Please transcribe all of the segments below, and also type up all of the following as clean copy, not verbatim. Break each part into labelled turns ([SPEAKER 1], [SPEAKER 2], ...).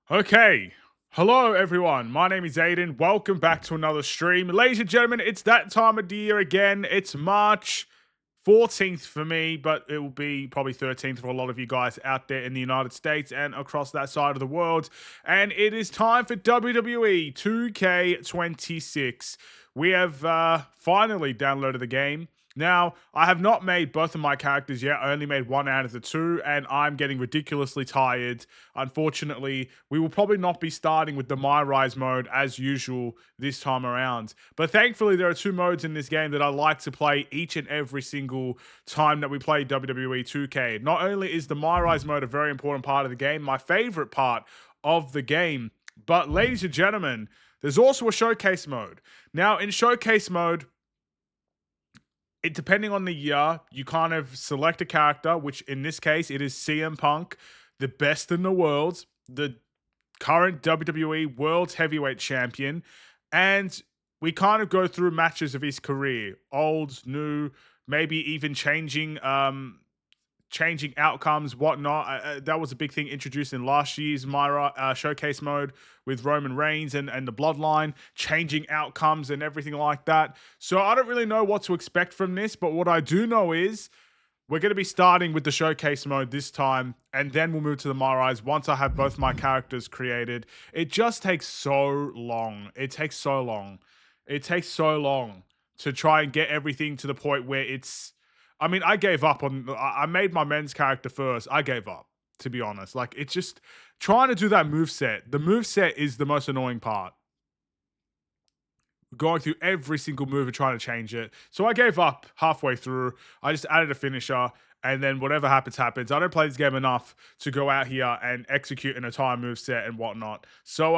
[SPEAKER 1] Okay. Hello, everyone. My name is Aiden. Welcome back to another stream. Ladies and gentlemen, it's that time of the year again. It's March 14th for me, but it will be probably 13th for a lot of you guys out there in the United States and across that side of the world. And it is time for WWE 2K26. We have finally downloaded the game. Now, I have not made both of my characters yet. I only made one out of the two, and I'm getting ridiculously tired. Unfortunately, we will probably not be starting with the My Rise mode as usual this time around. But thankfully, there are two modes in this game that I like to play each and every single time that we play WWE 2K. Not only is the My Rise mode a very important part of the game, my favorite part of the game, but ladies and gentlemen, there's also a showcase mode. Now, in showcase mode, depending on the year, you kind of select a character, which in this case, it is CM Punk, the best in the world, the current WWE World Heavyweight Champion, and we kind of go through matches of his career, old, new, maybe even changing outcomes, whatnot. That was a big thing introduced in last year's Myra showcase mode with Roman Reigns and the Bloodline, changing outcomes and everything like that. So I don't really know what to expect from this, but what I do know is we're going to be starting with the showcase mode this time, and then we'll move to the My Rise once I have both my characters created. It just takes so long. It takes so long. It takes so long to try and get everything to the point where it's... I mean, I gave up on... I made my men's character first. I gave up, to be honest. Like, it's just... Trying to do that moveset. The moveset is the most annoying part. Going through every single move and trying to change it. So I gave up halfway through. I just added a finisher, and then whatever happens, happens. I don't play this game enough to go out here and execute an entire moveset and whatnot. So,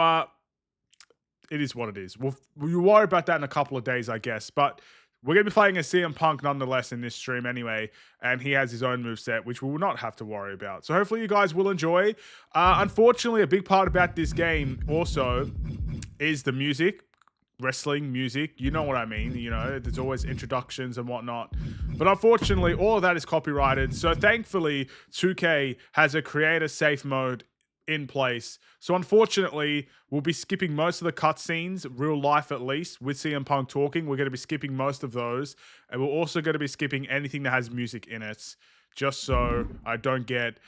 [SPEAKER 1] it is what it is. We'll worry about that in a couple of days, I guess. But... we're going to be playing as CM Punk nonetheless in this stream anyway, and he has his own moveset, which we will not have to worry about. So hopefully you guys will enjoy. Unfortunately, a big part about this game also is the music, wrestling music. You know what I mean. You know, there's always introductions and whatnot. But unfortunately, all of that is copyrighted. So thankfully, 2K has a creator-safe mode in place. So unfortunately, we'll be skipping most of the cutscenes, real life at least, with CM Punk talking. We're going to be skipping most of those. And we're also going to be skipping anything that has music in it, just so I don't get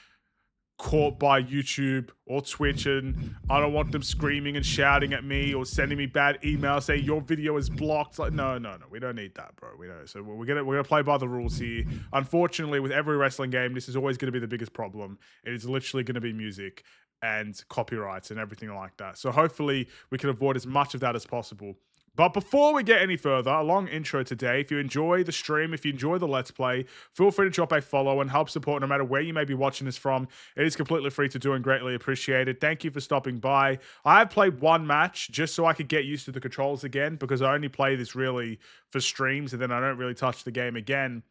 [SPEAKER 1] caught by YouTube or Twitch, and I don't want them screaming and shouting at me or sending me bad emails saying your video is blocked. Like, no, we don't need that, bro. We don't. So we're gonna play by the rules here. Unfortunately, with every wrestling game, this is always gonna be the biggest problem. It is literally gonna be music and copyrights and everything like that. So hopefully we can avoid as much of that as possible. But before we get any further, a long intro today. If you enjoy the stream, if you enjoy the Let's Play, feel free to drop a follow and help support no matter where you may be watching this from. It is completely free to do and greatly appreciated. Thank you for stopping by. I have played one match just so I could get used to the controls again, because I only play this really for streams and then I don't really touch the game again.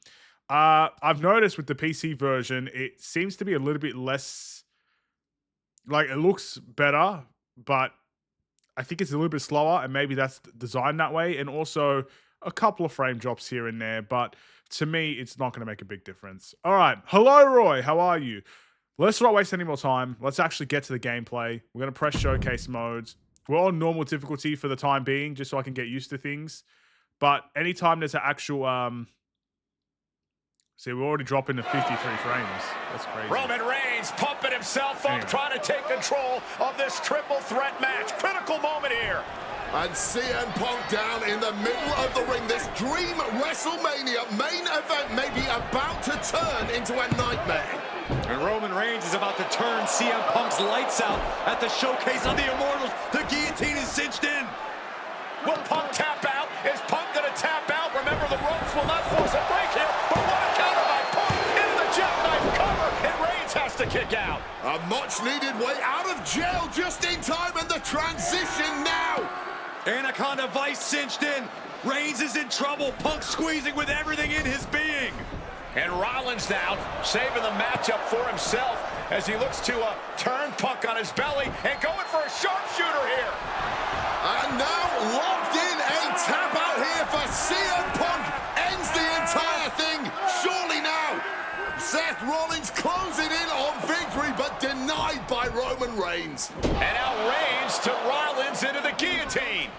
[SPEAKER 1] I've noticed with the PC version, it seems to be a little bit less... like, it looks better, but I think it's a little bit slower, and maybe that's designed that way. And also a couple of frame drops here and there, but to me, it's not going to make a big difference. All right. Hello, Roy. How are you? Let's not waste any more time. Let's actually get to the gameplay. We're going to press showcase modes. We're on normal difficulty for the time being, just so I can get used to things. But anytime there's an actual... see, we're already dropping to 53 frames. That's crazy.
[SPEAKER 2] Roman Reigns pumping himself up, trying to take control of this triple threat match. Critical moment here.
[SPEAKER 3] And CM Punk down in the middle of the ring. This dream WrestleMania main event may be about to turn into a nightmare.
[SPEAKER 2] And Roman Reigns is about to turn CM Punk's lights out at the showcase of the Immortals. The guillotine is cinched in. Will Punk tap out? Is Punk going to tap out? Remember, the ropes will not force a break here. But what a counter by Punk into the jackknife cover. And Reigns has to kick out.
[SPEAKER 3] A much-needed way out of jail just in time, and the transition now.
[SPEAKER 2] Anaconda Vice cinched in. Reigns is in trouble. Punk squeezing with everything in his being. And Rollins now saving the matchup for himself as he looks to turn Punk on his belly and going for a sharpshooter here.
[SPEAKER 3] And now locked in, a tap out here for CM Punk. Ends the entire thing, surely now. Seth Rollins closing in on victory, but denied by Roman Reigns.
[SPEAKER 2] And out Reigns to Rollins into the guillotine.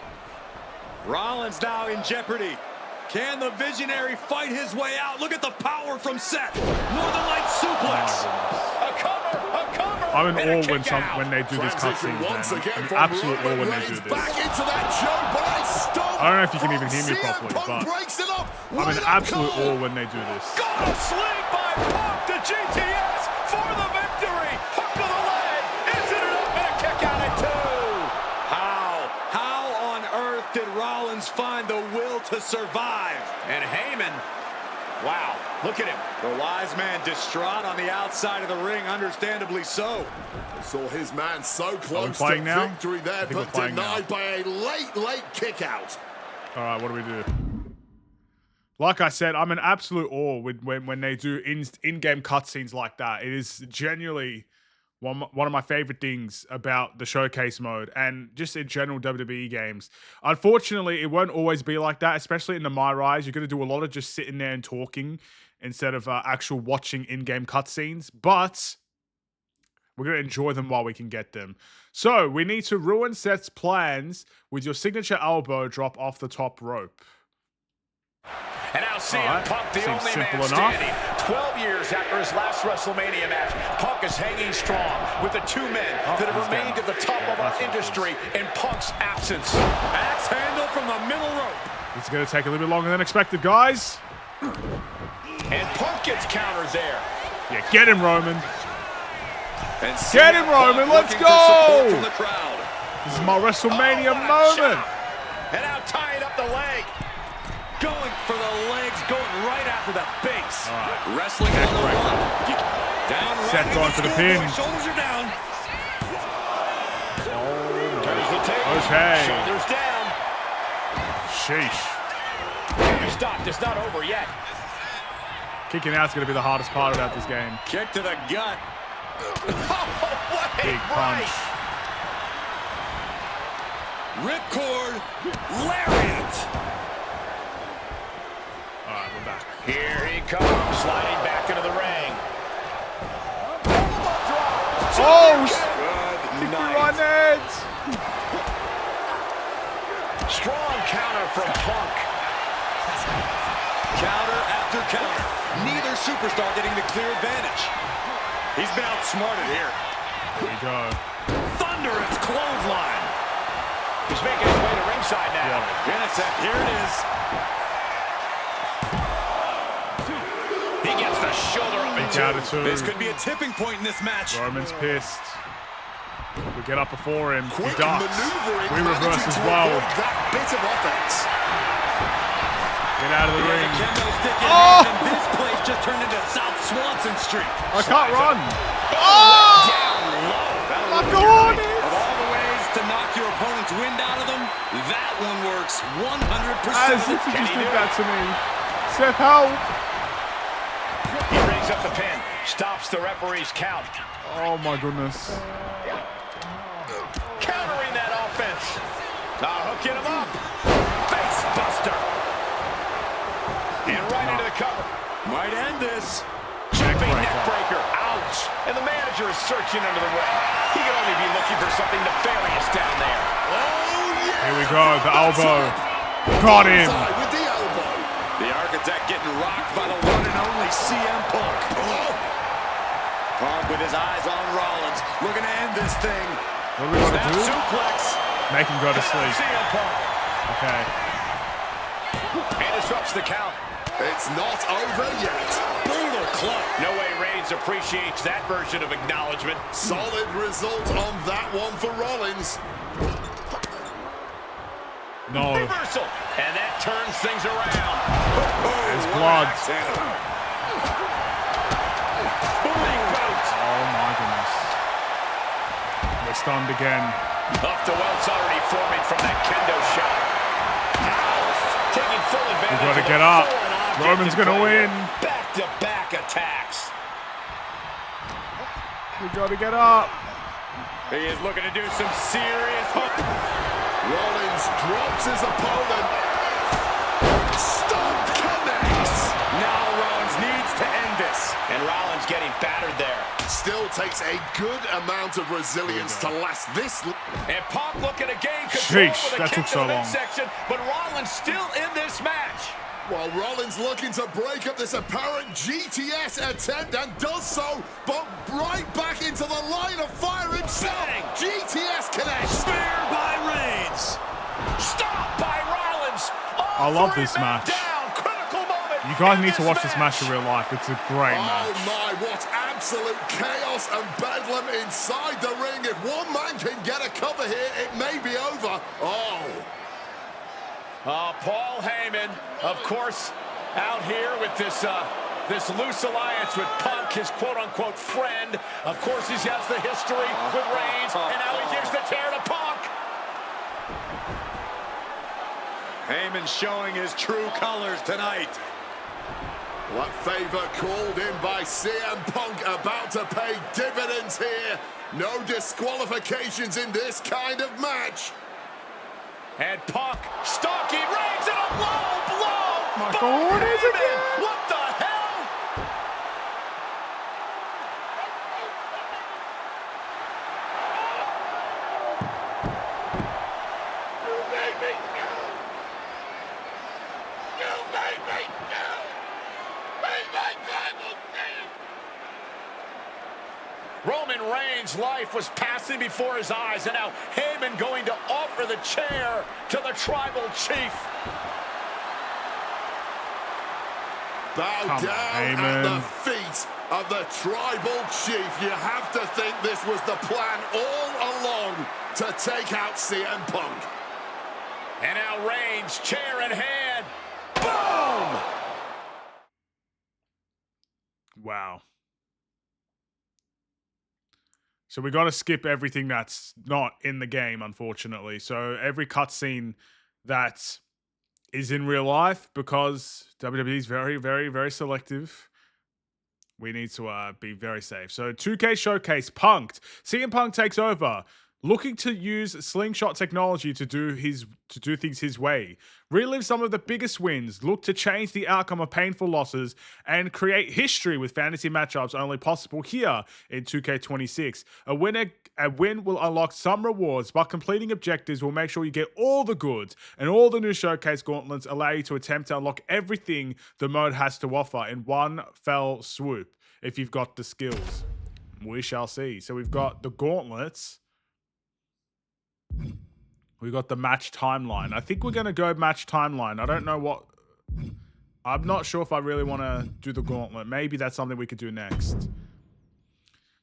[SPEAKER 2] Rollins now in jeopardy. Can the Visionary fight his way out? Look at the power from Seth. Northern Light suplex. A cover, a cover.
[SPEAKER 1] I'm in
[SPEAKER 2] and
[SPEAKER 1] awe when they do these cutscenes, man. I'm in absolute awe when they do this.
[SPEAKER 3] Back into that choke, but a stomp.
[SPEAKER 1] I don't know if you can even hear me
[SPEAKER 3] CM
[SPEAKER 1] properly,
[SPEAKER 3] Punk
[SPEAKER 1] but
[SPEAKER 3] breaks it up.
[SPEAKER 1] I'm in absolute awe when they do this.
[SPEAKER 2] Got a sling by Punk to GTS for the victory. Hook to the leg. Is it enough? And a kick out at 2. How on earth did Rollins find the will to survive? And Heyman, wow, look at him. The wise man distraught on the outside of the ring, understandably so.
[SPEAKER 3] Saw his man so close to
[SPEAKER 1] now?
[SPEAKER 3] victory there, but denied by a late kick out.
[SPEAKER 1] All right, what do we do? Like I said, I'm in absolute awe when they do in-game cutscenes like that. It is genuinely one of my favorite things about the showcase mode and just in general WWE games. Unfortunately, it won't always be like that, especially in the My Rise. You're going to do a lot of just sitting there and talking instead of actual watching in-game cutscenes, but we're going to enjoy them while we can get them. So we need to ruin Seth's plans with your signature elbow drop off the top rope.
[SPEAKER 2] And now CM Punk, the only man standing. 12 years after his last WrestleMania match, Punk is hanging strong with the two men that have remained at the top of our industry in Punk's absence. Axe handle from the middle rope.
[SPEAKER 1] It's going to take a little bit longer than expected, guys.
[SPEAKER 2] And Punk gets countered there.
[SPEAKER 1] Yeah, get him, Roman.
[SPEAKER 2] And
[SPEAKER 1] get him, Roman. Let's go.
[SPEAKER 2] From the crowd.
[SPEAKER 1] This is my WrestleMania moment.
[SPEAKER 2] And now tying up the leg. Going for the legs, going right after the base.
[SPEAKER 1] Right.
[SPEAKER 2] Wrestling on the run. Down right.
[SPEAKER 1] Seth going for the pin.
[SPEAKER 2] Shoulders are down.
[SPEAKER 1] Oh.
[SPEAKER 2] Turns the table.
[SPEAKER 1] Okay.
[SPEAKER 2] Shoulders down.
[SPEAKER 1] Sheesh.
[SPEAKER 2] Stop. It's not over yet.
[SPEAKER 1] Kicking out's going to be the hardest part about this game.
[SPEAKER 2] Kick to the gut.
[SPEAKER 1] Big punch.
[SPEAKER 2] Ripcord. Lariat.
[SPEAKER 1] Alright, we're back.
[SPEAKER 2] Here he comes, sliding back into the ring.
[SPEAKER 1] Oh!
[SPEAKER 2] Good night.
[SPEAKER 1] Run it!
[SPEAKER 2] Strong counter from Punk. Counter after counter. Neither superstar getting the clear advantage. He's been outsmarted here.
[SPEAKER 1] Here we go.
[SPEAKER 2] Thunderous clothesline. He's making his way to ringside now. Innocent, here it is. He gets the shoulder up and two. This could be a tipping point in this match.
[SPEAKER 1] Roman's pissed. We get up before him.
[SPEAKER 3] Quick
[SPEAKER 1] he ducks.
[SPEAKER 3] maneuvering.
[SPEAKER 1] We reverse as well.
[SPEAKER 3] That bit of offense.
[SPEAKER 1] Get out of the ring.
[SPEAKER 2] Oh! And this place just turned into South Swanson Street.
[SPEAKER 1] I can't run.
[SPEAKER 2] Oh! Down low.
[SPEAKER 1] Of all
[SPEAKER 2] the ways to knock your opponent's wind out of them, that one works 100%.
[SPEAKER 1] As if you just did that to me. Seth, help.
[SPEAKER 2] He brings up the pin, stops the referee's count.
[SPEAKER 1] Oh my goodness.
[SPEAKER 2] Countering that offense. Hooking him up. Face buster. And right into the cover. Might end this. Jumping neck breaker. Ouch. And the manager is searching under the ring. He can only be looking for something nefarious down there. Oh, yeah.
[SPEAKER 1] Here we go. The elbow. Got him.
[SPEAKER 3] With the elbow.
[SPEAKER 2] The architect getting rocked by the one and only CM Punk. Oh. Punk with his eyes on Rollins, looking to end this thing.
[SPEAKER 1] What do we want to do?
[SPEAKER 2] Suplex.
[SPEAKER 1] Make him go to sleep.
[SPEAKER 2] CM Punk.
[SPEAKER 1] Okay.
[SPEAKER 2] And disrupts the count.
[SPEAKER 3] It's not over yet.
[SPEAKER 2] Brutal club. No way Reigns appreciates that version of acknowledgement.
[SPEAKER 3] Solid result on that one for Rollins.
[SPEAKER 1] No.
[SPEAKER 2] Reversal. And that turns things around.
[SPEAKER 1] There's blood. Oh my goodness. We're stunned again.
[SPEAKER 2] Up to Welts already forming from that kendo shot. Taking full advantage.
[SPEAKER 1] We've got to get up. Roman's going to win.
[SPEAKER 2] Back-to-back attacks.
[SPEAKER 1] We've got to get up.
[SPEAKER 2] He is looking to do some serious hook.
[SPEAKER 3] Rollins drops his opponent. Stomp connects.
[SPEAKER 2] Now Rollins needs to end this. And Rollins getting battered there.
[SPEAKER 3] still takes a good amount of resilience to last this.
[SPEAKER 2] And Punk looking to gain control
[SPEAKER 1] Sheesh,
[SPEAKER 2] with a
[SPEAKER 1] that
[SPEAKER 2] kick
[SPEAKER 1] took
[SPEAKER 2] to
[SPEAKER 1] so
[SPEAKER 2] the
[SPEAKER 1] long.
[SPEAKER 2] midsection, but Rollins still in this match.
[SPEAKER 3] Well, Rollins looking to break up this apparent GTS attempt and does so, but right back into the line of fire himself.
[SPEAKER 2] Bang.
[SPEAKER 3] GTS connects.
[SPEAKER 2] Spear by Reigns. Stop by Rollins. All
[SPEAKER 1] I love
[SPEAKER 2] three
[SPEAKER 1] this
[SPEAKER 2] men
[SPEAKER 1] match.
[SPEAKER 2] Down. Critical moment.
[SPEAKER 1] You guys
[SPEAKER 2] in
[SPEAKER 1] need to
[SPEAKER 2] this
[SPEAKER 1] watch this match in real life. It's a great match.
[SPEAKER 3] Oh my, what absolute chaos and bedlam inside the ring. If one man can get a cover here, it may be over.
[SPEAKER 2] Paul Heyman, of course, out here with this loose alliance with Punk, his quote-unquote friend. Of course, he has the history with Reigns, and now he gives the tear to Punk. Heyman showing his true colors tonight.
[SPEAKER 3] What favor called in by CM Punk about to pay dividends here. No disqualifications in this kind of match.
[SPEAKER 2] And Punk stalking Reigns in a low blow.
[SPEAKER 1] My
[SPEAKER 2] by
[SPEAKER 1] God, is it
[SPEAKER 2] Heyman.
[SPEAKER 1] again?
[SPEAKER 2] What the hell? Roman Reigns' life was passing before his eyes, and now Heyman going to offer the chair to the tribal chief.
[SPEAKER 3] Bow
[SPEAKER 1] Come on,
[SPEAKER 3] down at
[SPEAKER 1] Heyman.
[SPEAKER 3] the feet of the tribal chief. You have to think this was the plan all along to take out CM Punk.
[SPEAKER 2] And now Reigns, chair in hand. Boom!
[SPEAKER 1] Wow. So we got to skip everything that's not in the game, unfortunately. So every cutscene that is in real life, because WWE is very, very, very selective, we need to be very safe. So 2K Showcase, Punked. CM Punk takes over, looking to use slingshot technology to do things his way. Relive some of the biggest wins, look to change the outcome of painful losses, and create history with fantasy matchups only possible here in 2K26. A win will unlock some rewards, but completing objectives will make sure you get all the goods, and all the new Showcase gauntlets allow you to attempt to unlock everything the mode has to offer in one fell swoop, if you've got the skills. We shall see. So we've got the gauntlets. We got the match timeline. I think we're going to go match timeline. I don't know what... I'm not sure if I really want to do the gauntlet. Maybe that's something we could do next.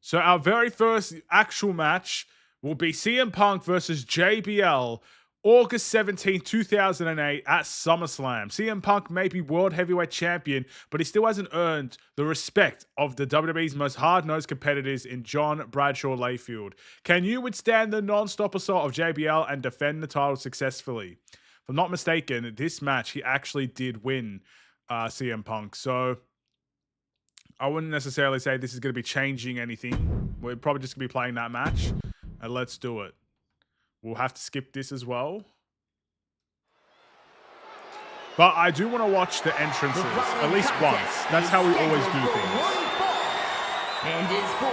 [SPEAKER 1] So our very first actual match will be CM Punk versus JBL, August 17, 2008 at SummerSlam. CM Punk may be World Heavyweight Champion, but he still hasn't earned the respect of the WWE's most hard-nosed competitors in John Bradshaw Layfield. Can you withstand the non-stop assault of JBL and defend the title successfully? If I'm not mistaken, this match, he actually did win CM Punk. So I wouldn't necessarily say this is going to be changing anything. We're probably just going to be playing that match. And let's do it. We'll have to skip this as well. But I do want to watch the entrances at least once. That's how we always do things.
[SPEAKER 4] And is for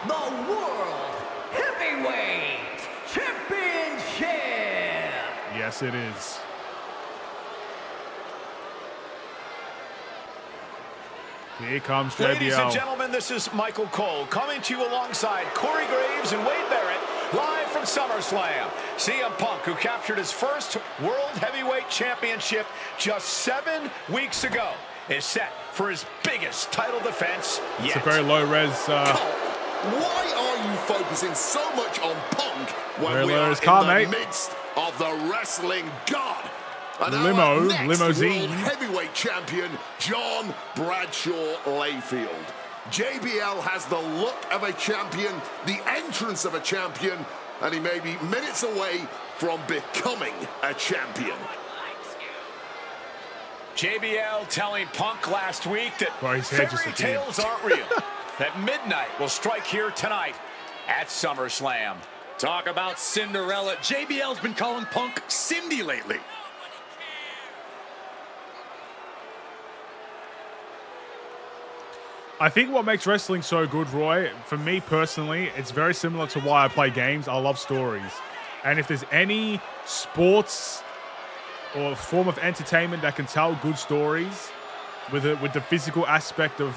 [SPEAKER 4] the World Heavyweight Championship.
[SPEAKER 1] Yes, it is. Here comes JBL.
[SPEAKER 2] Ladies and gentlemen, this is Michael Cole coming to you alongside Corey Graves and Wade Barrett, live from SummerSlam. CM Punk, who captured his first World Heavyweight Championship just 7 weeks ago, is set for his biggest title defense yet.
[SPEAKER 1] It's a very low-res...
[SPEAKER 3] Why are you focusing so much on Punk when
[SPEAKER 1] Very
[SPEAKER 3] we
[SPEAKER 1] low
[SPEAKER 3] are
[SPEAKER 1] res car,
[SPEAKER 3] in the
[SPEAKER 1] mate.
[SPEAKER 3] midst of the wrestling god? And
[SPEAKER 1] Limo,
[SPEAKER 3] our next
[SPEAKER 1] limousine.
[SPEAKER 3] World Heavyweight Champion, John Bradshaw Layfield. JBL has the look of a champion, the entrance of a champion, and he may be minutes away from becoming a champion.
[SPEAKER 2] JBL telling Punk last week that
[SPEAKER 1] Bro, his hair just
[SPEAKER 2] fairy
[SPEAKER 1] appeared.
[SPEAKER 2] tales aren't real. That midnight will strike here tonight at SummerSlam.
[SPEAKER 5] Talk about Cinderella. JBL's been calling Punk Cindy lately.
[SPEAKER 1] I think what makes wrestling so good, Roy, for me personally, it's very similar to why I play games. I love stories. And if there's any sports or form of entertainment that can tell good stories with the physical aspect of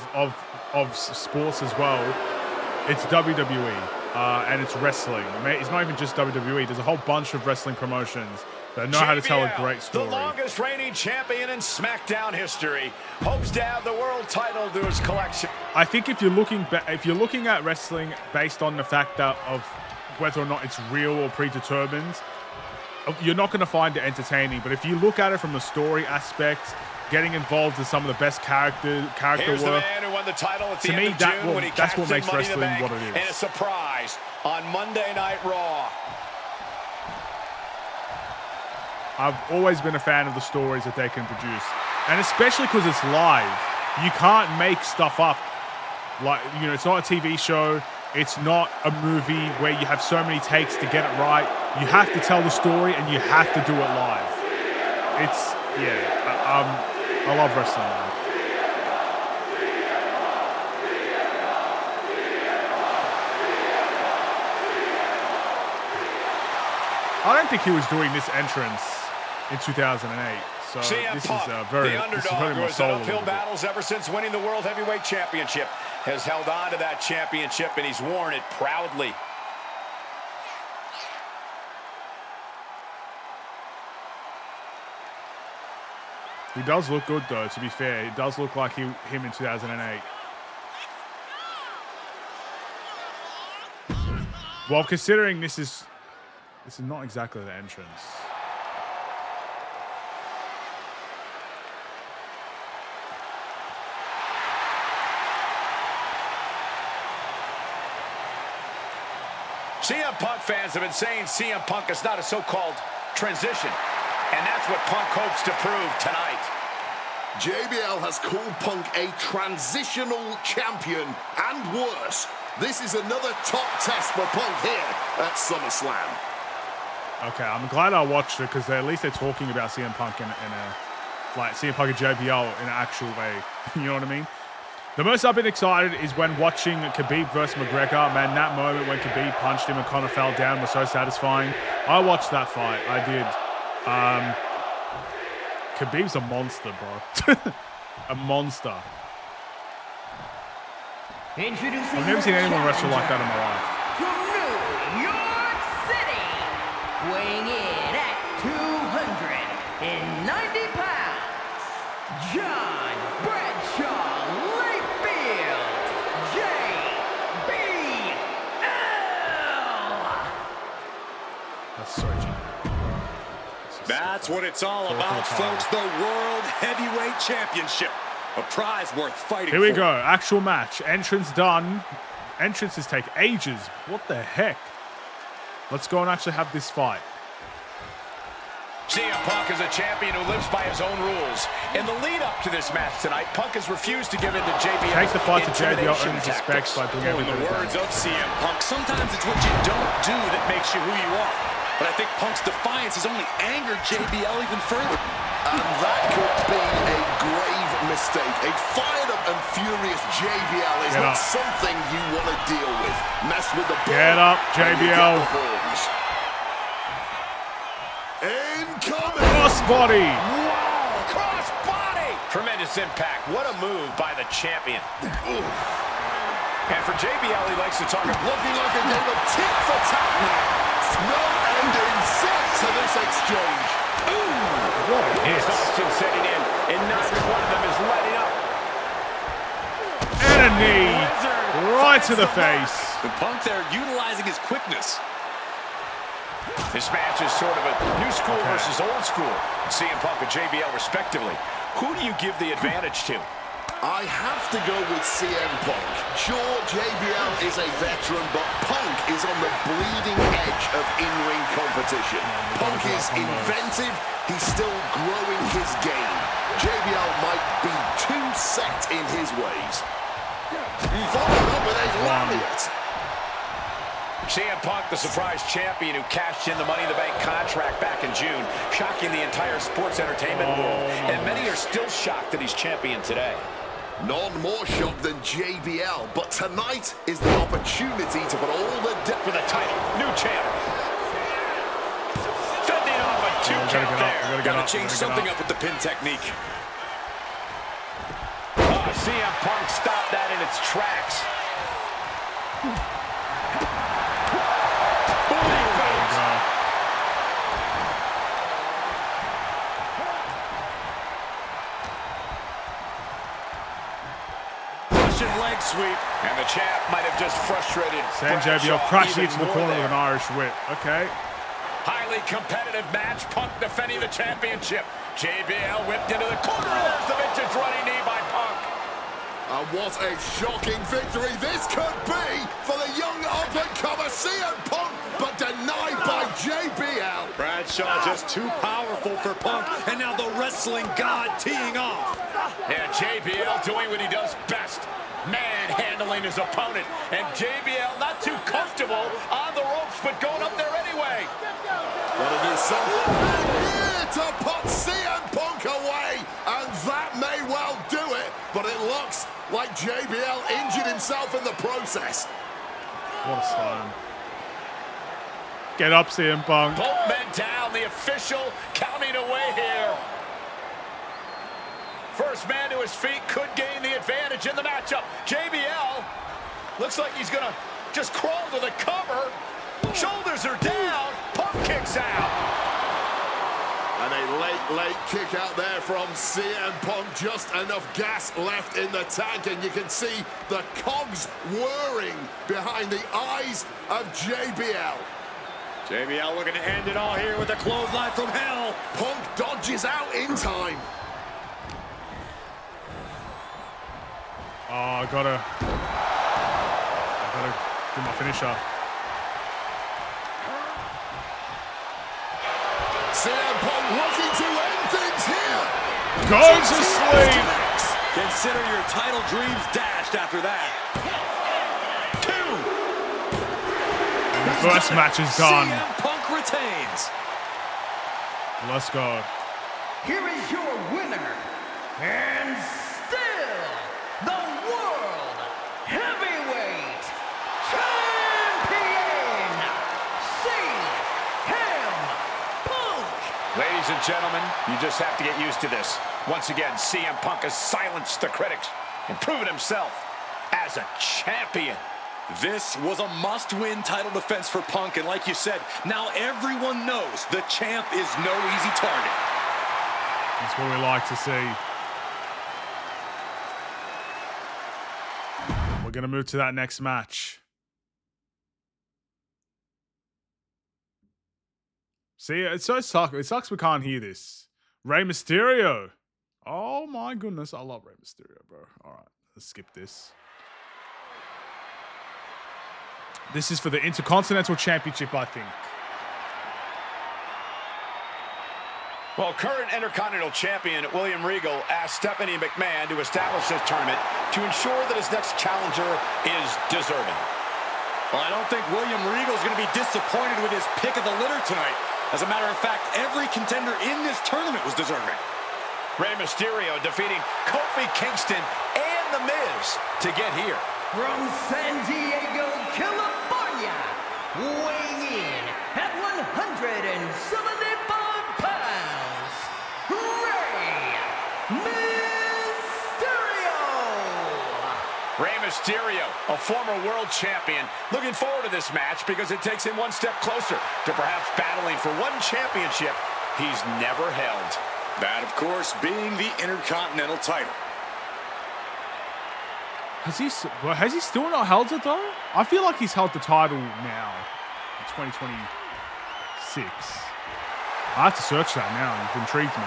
[SPEAKER 1] sports as well, it's WWE and it's wrestling. It's not even just WWE. There's a whole bunch of wrestling promotions that know how to tell a great story.
[SPEAKER 2] The longest reigning champion in SmackDown history, hopes to add the world title to his collection.
[SPEAKER 1] I think if you're looking at wrestling based on the fact that of whether or not it's real or predetermined, you're not going to find it entertaining. But if you look at it from the story aspect, getting involved in some of the best character
[SPEAKER 2] Here's
[SPEAKER 1] work,
[SPEAKER 2] the man who won the title at the
[SPEAKER 1] to
[SPEAKER 2] end
[SPEAKER 1] me,
[SPEAKER 2] of June when he
[SPEAKER 1] that's what
[SPEAKER 2] cashed in
[SPEAKER 1] makes
[SPEAKER 2] Money in the
[SPEAKER 1] wrestling
[SPEAKER 2] Bank
[SPEAKER 1] what it
[SPEAKER 2] in a
[SPEAKER 1] is.
[SPEAKER 2] surprise on Monday Night Raw.
[SPEAKER 1] I've always been a fan of the stories that they can produce, and especially because it's live. You can't make stuff up. Like, you know, it's not a TV show. It's not a movie where you have so many takes to get it right. You have to tell the story, and you have to do it live. I love wrestling, man. I don't think he was doing this entrance in 2008. So
[SPEAKER 2] CM
[SPEAKER 1] this
[SPEAKER 2] Punk,
[SPEAKER 1] is
[SPEAKER 2] the underdog who has
[SPEAKER 1] soul
[SPEAKER 2] had uphill battles ever since winning the World Heavyweight Championship, has held on to that championship, and he's worn it proudly.
[SPEAKER 1] He does look good, though, to be fair. It does look like him in 2008. Well, considering this is not exactly the entrance.
[SPEAKER 2] CM Punk fans have been saying CM Punk is not a so-called transition, and that's what Punk hopes to prove tonight.
[SPEAKER 3] JBL has called Punk a transitional champion, and worse. This is another top test for Punk here at SummerSlam.
[SPEAKER 1] Okay, I'm glad I watched it because at least they're talking about CM Punk in a like CM Punk and JBL in an actual way. You know what I mean? The most I've been excited is when watching Khabib versus McGregor. Man, that moment when Khabib punched him and Conor fell down was so satisfying. I watched that fight. I did. Khabib's a monster, bro. A monster. I've never seen anyone wrestle like that in my life.
[SPEAKER 4] From New York City, weighing in at 290 pounds, John Bradshaw Layfield, JBL.
[SPEAKER 1] That's so cheap.
[SPEAKER 5] That's what it's all about, folks. The World Heavyweight Championship. A prize worth fighting for.
[SPEAKER 1] Here we go. Actual match. Entrance done. Entrances take ages. What the heck? Let's go and actually have this fight.
[SPEAKER 2] CM Punk is a champion who lives by his own rules. In the lead-up to this match tonight, Punk has refused to give in to JBL.
[SPEAKER 1] Take the fight to JBL and his respects by doing
[SPEAKER 5] In
[SPEAKER 1] everything.
[SPEAKER 5] the words of CM Punk, sometimes it's what you don't do that makes you who you are. But I think Punk's defiance has only angered JBL even further.
[SPEAKER 3] And that could be a grave mistake. A fired-up and furious JBL is not something you want to deal with. Mess with the ball.
[SPEAKER 1] Get up, JBL.
[SPEAKER 3] Incoming.
[SPEAKER 1] Crossbody.
[SPEAKER 2] Wow, cross-body. Tremendous impact. What a move by the champion. And for JBL, he likes to talk about
[SPEAKER 3] looking like a game of tit for tat now. No end in sight to this exchange.
[SPEAKER 2] exhaustion setting in, and neither one of them is letting up.
[SPEAKER 1] And a knee right to the face.
[SPEAKER 5] The Punk there utilizing his quickness.
[SPEAKER 2] This match is sort of a new school versus old school. CM Punk and JBL respectively. Who do you give the advantage to?
[SPEAKER 3] I have to go with CM Punk. Sure, JBL is a veteran, but Punk is on the bleeding edge of in-ring competition. Punk is inventive. He's still growing his game. JBL might be too set in his ways. Followed up with a lariat.
[SPEAKER 2] CM Punk, the surprise champion who cashed in the Money in the Bank contract back in June, shocking the entire sports entertainment world. And many are still shocked that he's champion today.
[SPEAKER 3] None more shocked than JBL, but tonight is the opportunity to put all the
[SPEAKER 2] for the title. New champ. Fending off a 2 count there.
[SPEAKER 5] Gotta change something up with the pin technique.
[SPEAKER 2] Oh, CM Punk stopped that in its tracks. Leg sweep, and the champ might have just frustrated
[SPEAKER 1] JBL crashing into the corner with an Irish whip. Okay.
[SPEAKER 2] Highly competitive match. Punk defending the championship. JBL whipped into the corner. The vintage running knee by Punk.
[SPEAKER 3] And what a shocking victory this could be for the young up-and-comer CM Punk, but denied by JBL.
[SPEAKER 5] Bradshaw just too powerful for Punk, and now the wrestling god teeing off.
[SPEAKER 2] Yeah, JBL doing what he does best. Manhandling his opponent. And JBL not too comfortable on the ropes, but going up there anyway.
[SPEAKER 3] Gotta do something here to put CM Punk away, and that may well do it, but it looks like JBL injured himself in the process.
[SPEAKER 1] What a slam. Get up, CM Punk.
[SPEAKER 2] Both men down, the official counting away here. First man to his feet could gain the advantage in the matchup. JBL looks like he's gonna just crawl to the cover. Shoulders are down. Punk kicks out.
[SPEAKER 3] And a late kick out there from CM Punk. Just enough gas left in the tank, and you can see the cogs whirring behind the eyes of JBL.
[SPEAKER 5] JBL looking to end it all here with a clothesline from hell.
[SPEAKER 3] Punk dodges out in time.
[SPEAKER 1] Oh, I gotta do my finisher.
[SPEAKER 3] CM Punk looking to end things here.
[SPEAKER 1] Goes to sleep.
[SPEAKER 5] Consider your title dreams dashed after that. 2.
[SPEAKER 1] The first match is done.
[SPEAKER 5] CM Punk retains.
[SPEAKER 1] Let's go.
[SPEAKER 4] Here is your winner, and still the World Heavyweight Champion, CM Punk.
[SPEAKER 2] Ladies and gentlemen, you just have to get used to this. Once again, CM Punk has silenced the critics and proven himself as a champion.
[SPEAKER 5] This was a must-win title defense for Punk, and like you said, now everyone knows the champ is no easy target.
[SPEAKER 1] That's what we like to see. We're going to move to that next match. See, it sucks we can't hear this. Rey Mysterio. Oh my goodness, I love Rey Mysterio, bro. All right, let's skip this. This is for the Intercontinental Championship, I think.
[SPEAKER 2] Well, current Intercontinental Champion William Regal asked Stephanie McMahon to establish this tournament to ensure that his next challenger is deserving.
[SPEAKER 5] Well, I don't think William Regal is going to be disappointed with his pick of the litter tonight. As a matter of fact, every contender in this tournament was deserving.
[SPEAKER 2] Rey Mysterio defeating Kofi Kingston and The Miz to get here.
[SPEAKER 4] From San Diego, California, weighing in at 175 pounds, Rey Mysterio.
[SPEAKER 2] Rey Mysterio, a former world champion, looking forward to this match because it takes him one step closer to perhaps battling for one championship he's never held.
[SPEAKER 5] That, of course, being the Intercontinental title.
[SPEAKER 1] Has he still not held it, though? I feel like he's held the title now in 2026. I have to search that now. It intrigued me.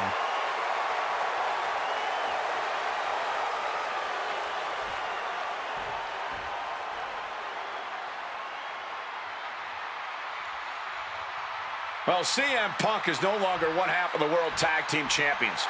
[SPEAKER 2] Well, CM Punk is no longer one half of the World Tag Team Champions.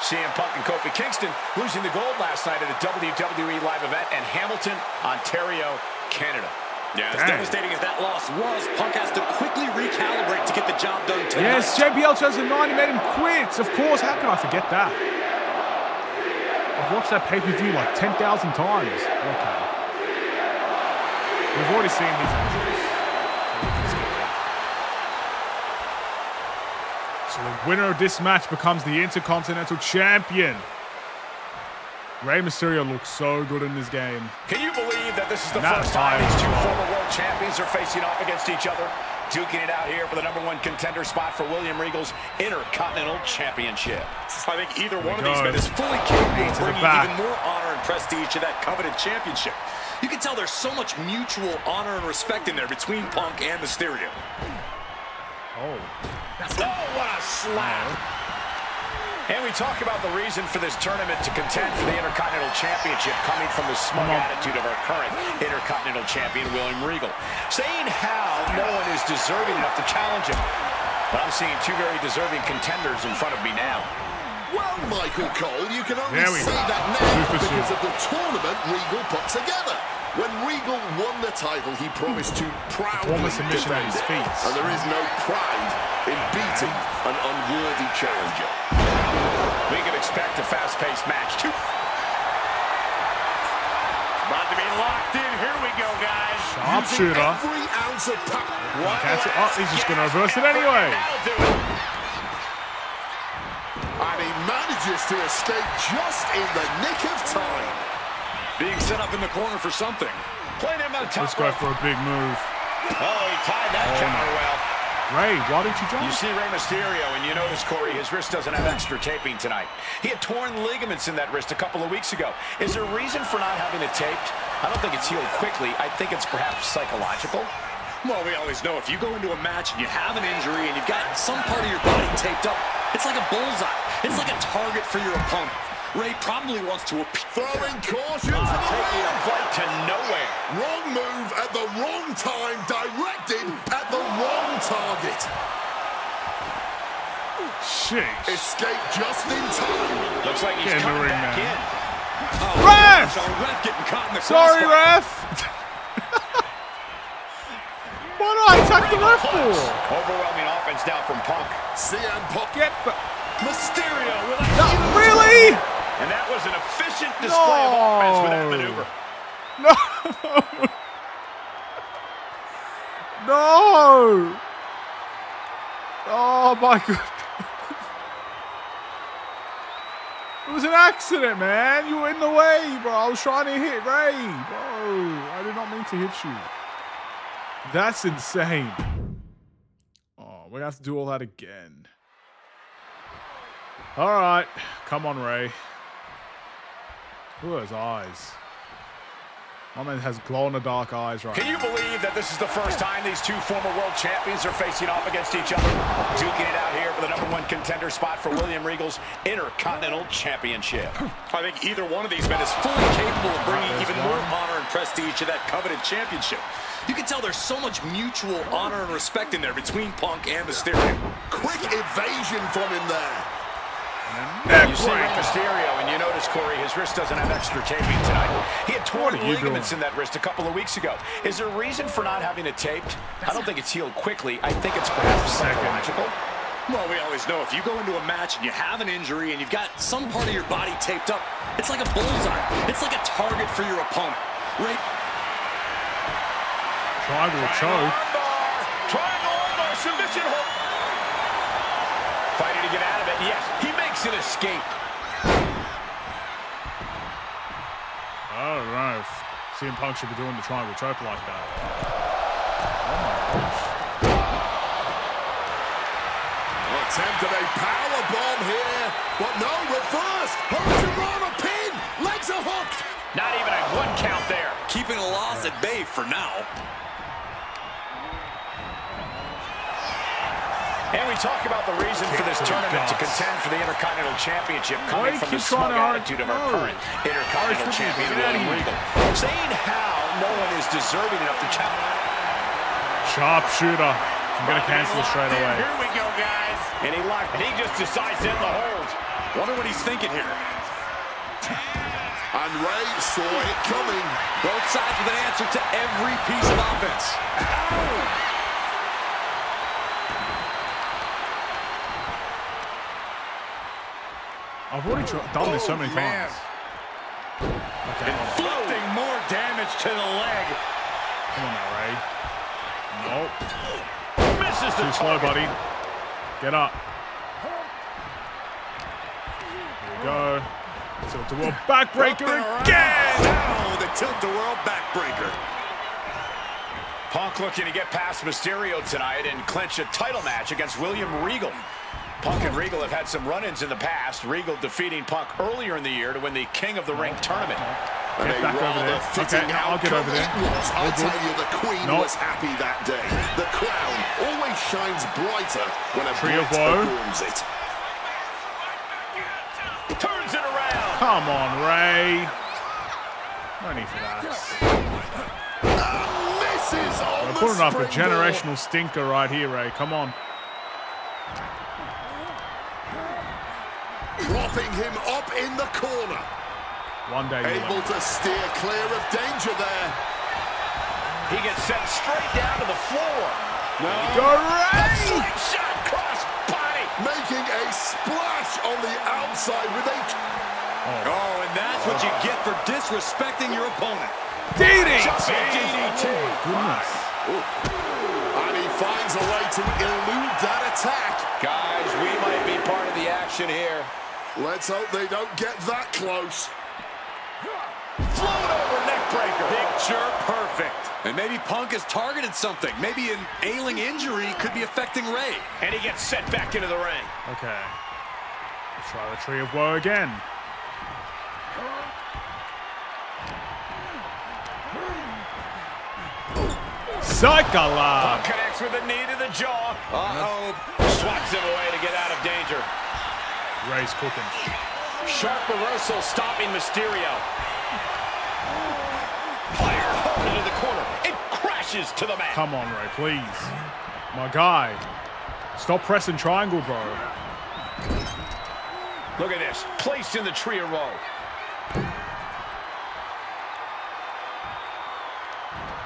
[SPEAKER 2] CM Punk and Kofi Kingston losing the gold last night at a WWE live event in Hamilton, Ontario, Canada.
[SPEAKER 5] Yeah, as devastating as that loss was, Punk has to quickly recalibrate to get the job done tonight.
[SPEAKER 1] Yes, JBL 2009, he made him quit. Of course, how could I forget that? I've watched that pay-per-view like 10,000 times. Okay. We've already seen his injuries. So the winner of this match becomes the Intercontinental Champion. Rey Mysterio looks so good in this game.
[SPEAKER 2] Can you believe that this is the first time these two former world champions are facing off against each other? Duking it out here for the #1 contender spot for William Regal's Intercontinental Championship.
[SPEAKER 5] I think either one of these men is fully capable of bringing
[SPEAKER 1] back.
[SPEAKER 5] even more honor and prestige to that coveted championship. You can tell there's so much mutual honor and respect in there between Punk and Mysterio.
[SPEAKER 1] Oh.
[SPEAKER 2] Oh, what a slap! And we talk about the reason for this tournament to contend for the Intercontinental Championship coming from the smug attitude of our current Intercontinental Champion, William Regal. Saying how no one is deserving enough to challenge him. But I'm seeing two very deserving contenders in front of me now.
[SPEAKER 3] Well, Michael Cole, you can only
[SPEAKER 1] There we
[SPEAKER 3] say
[SPEAKER 1] go.
[SPEAKER 3] that now
[SPEAKER 1] Super
[SPEAKER 3] because
[SPEAKER 1] soon.
[SPEAKER 3] of the tournament Regal put together. When Regal won the title, he promised to proudly
[SPEAKER 1] Former submission at
[SPEAKER 3] defend
[SPEAKER 1] his
[SPEAKER 3] it.
[SPEAKER 1] feet.
[SPEAKER 3] And there is no pride in beating an unworthy challenger.
[SPEAKER 2] We can expect a fast-paced match, too.
[SPEAKER 5] About to be locked in. Here we go, guys.
[SPEAKER 1] Sharpshooter.
[SPEAKER 3] Every ounce of power.
[SPEAKER 1] Cancel. Oh, he's just going to reverse it anyway.
[SPEAKER 2] That'll do it.
[SPEAKER 3] And he manages to escape just in the nick of time.
[SPEAKER 5] Being set up in the corner for something.
[SPEAKER 2] Playing him on the top
[SPEAKER 1] Let's go
[SPEAKER 2] rope.
[SPEAKER 1] for a big move.
[SPEAKER 2] Oh, he tied that counter well.
[SPEAKER 1] Ray, why didn't you jump?
[SPEAKER 2] You see Rey Mysterio, and you notice, Corey, his wrist doesn't have extra taping tonight. He had torn ligaments in that wrist a couple of weeks ago. Is there a reason for not having it taped? I don't think it's healed quickly. I think it's perhaps psychological.
[SPEAKER 5] Well, we always know if you go into a match and you have an injury and you've got some part of your body taped up, it's like a bullseye. It's like a target for your opponent. Ray probably wants to appeal.
[SPEAKER 3] Throwing caution to the
[SPEAKER 2] Taking a
[SPEAKER 3] wind.
[SPEAKER 2] flight to nowhere.
[SPEAKER 3] Wrong move at the wrong time, directed at the wrong target.
[SPEAKER 1] Sheesh.
[SPEAKER 3] Escape just in time.
[SPEAKER 2] Looks like he's
[SPEAKER 1] Get in the
[SPEAKER 2] coming
[SPEAKER 1] ring,
[SPEAKER 2] back
[SPEAKER 1] man.
[SPEAKER 2] in.
[SPEAKER 1] Ref!
[SPEAKER 5] So ref getting caught in the
[SPEAKER 1] Sorry,
[SPEAKER 5] crossfire.
[SPEAKER 1] ref. What did I attack the ref for?
[SPEAKER 2] Overwhelming offense now from Punk.
[SPEAKER 3] CM Punk.
[SPEAKER 1] Get back.
[SPEAKER 2] Mysterio with a
[SPEAKER 1] No,
[SPEAKER 2] huge
[SPEAKER 1] really?
[SPEAKER 2] And that was an efficient display of offense with that maneuver.
[SPEAKER 1] No. Oh, my God. It was an accident, man. You were in the way, bro. I was trying to hit Ray, bro. I did not mean to hit you. That's insane. Oh, we're going to have to do all that again. All right. Come on, Ray. Look at those eyes. My man has glow-in-the-dark eyes right
[SPEAKER 2] Can you
[SPEAKER 1] now.
[SPEAKER 2] believe that this is the first time these two former world champions are facing off against each other? Duking it out here for the #1 contender spot for William Regal's Intercontinental Championship.
[SPEAKER 5] I think either one of these men is fully capable of bringing even more honor and prestige to that coveted championship. You can tell there's so much mutual honor and respect in there between Punk and Mysterio.
[SPEAKER 3] Quick evasion from him there.
[SPEAKER 2] You see Rey Mysterio, and you notice, Corey, his wrist doesn't have extra taping tonight. He had torn ligaments in that wrist a couple of weeks ago. Is there a reason for not having it taped? I don't think it's healed quickly. I think it's perhaps psychological.
[SPEAKER 5] Well, we always know if you go into a match and you have an injury and you've got some part of your body taped up, it's like a bullseye. It's like a target for your opponent. Ray.
[SPEAKER 1] Triangle choke.
[SPEAKER 2] Triangle armbar, submission hold. Fighting to get out of it. Yes, he makes an escape.
[SPEAKER 1] I don't know if CM Punk should be doing the triangle choke like that. Oh my gosh.
[SPEAKER 3] Attempted a power bomb here, but no, reverse. Hurricanrana pin. Legs are hooked.
[SPEAKER 2] Not even a 1 count there.
[SPEAKER 5] Keeping a loss at bay for now.
[SPEAKER 2] And we talk about the reason for this tournament to contend for the Intercontinental Championship coming from the
[SPEAKER 1] keep trying
[SPEAKER 2] smug
[SPEAKER 1] to
[SPEAKER 2] attitude of our current Intercontinental Champion, William Regal. Saying how no one is deserving enough to challenge.
[SPEAKER 1] Sharpshooter. I'm going to cancel it straight away.
[SPEAKER 2] Here we go, guys. And he just decides to end the hold.
[SPEAKER 5] Wonder what he's thinking here.
[SPEAKER 3] And Ray saw it coming.
[SPEAKER 5] Both sides with an answer to every piece of offense.
[SPEAKER 2] Ow!
[SPEAKER 1] I've already done this so many times. Okay,
[SPEAKER 2] Inflicting more damage to the leg.
[SPEAKER 1] come on now, Ray. Nope.
[SPEAKER 2] Misses the
[SPEAKER 1] Too slow, buddy. Get up. Here we go. Tilt-a-whirl backbreaker again!
[SPEAKER 2] Oh, the tilt-a-whirl backbreaker. Punk looking to get past Mysterio tonight and clinch a title match against William Regal. Punk and Regal have had some run-ins in the past. Regal defeating Punk earlier in the year to win the King of the Ring tournament.
[SPEAKER 3] And
[SPEAKER 1] Get
[SPEAKER 3] a
[SPEAKER 1] back over there.
[SPEAKER 3] rather
[SPEAKER 1] Okay,
[SPEAKER 3] fitting
[SPEAKER 1] I'll get over there.
[SPEAKER 3] outcome it was. I'll tell you, the Queen
[SPEAKER 1] Nope.
[SPEAKER 3] was happy that day. The crown always shines brighter when a
[SPEAKER 1] Tree of
[SPEAKER 3] Brit
[SPEAKER 1] woe.
[SPEAKER 3] adorns it.
[SPEAKER 2] Turns it around.
[SPEAKER 1] Come on, Ray. No need for that.
[SPEAKER 3] Misses on
[SPEAKER 1] We're
[SPEAKER 3] the
[SPEAKER 1] putting up a
[SPEAKER 3] springboard.
[SPEAKER 1] generational stinker right here, Ray. Come on.
[SPEAKER 3] Propping him up in the corner.
[SPEAKER 1] One day you'll
[SPEAKER 3] Able
[SPEAKER 1] learn.
[SPEAKER 3] to steer clear of danger there.
[SPEAKER 2] He gets sent straight down to the floor.
[SPEAKER 1] Go, Ray!
[SPEAKER 2] Slingshot cross body.
[SPEAKER 3] Making a splash on the outside with a...
[SPEAKER 2] Oh, and that's what you get for disrespecting your opponent.
[SPEAKER 1] DDT!
[SPEAKER 2] Jumping DDT.
[SPEAKER 1] Goodness.
[SPEAKER 3] And he finds a way to elude that attack.
[SPEAKER 2] Guys, we might be part of the action here.
[SPEAKER 3] Let's hope they don't get that close.
[SPEAKER 2] Float over neckbreaker. Picture perfect. And maybe Punk has targeted something. Maybe an ailing injury could be affecting Ray. And he gets sent back into the ring.
[SPEAKER 1] Okay. Let's try the Tree of Woe again. Cyclops!
[SPEAKER 2] Connects with a knee to the jaw. Uh-oh. Swats him away to get out of danger.
[SPEAKER 1] Ray's cooking.
[SPEAKER 2] Sharp reversal stopping Mysterio. Fired hard into the corner. It crashes to the mat.
[SPEAKER 1] Come on, Ray, please. My guy. Stop pressing triangle, bro.
[SPEAKER 2] Look at this. Placed in the tree of woe.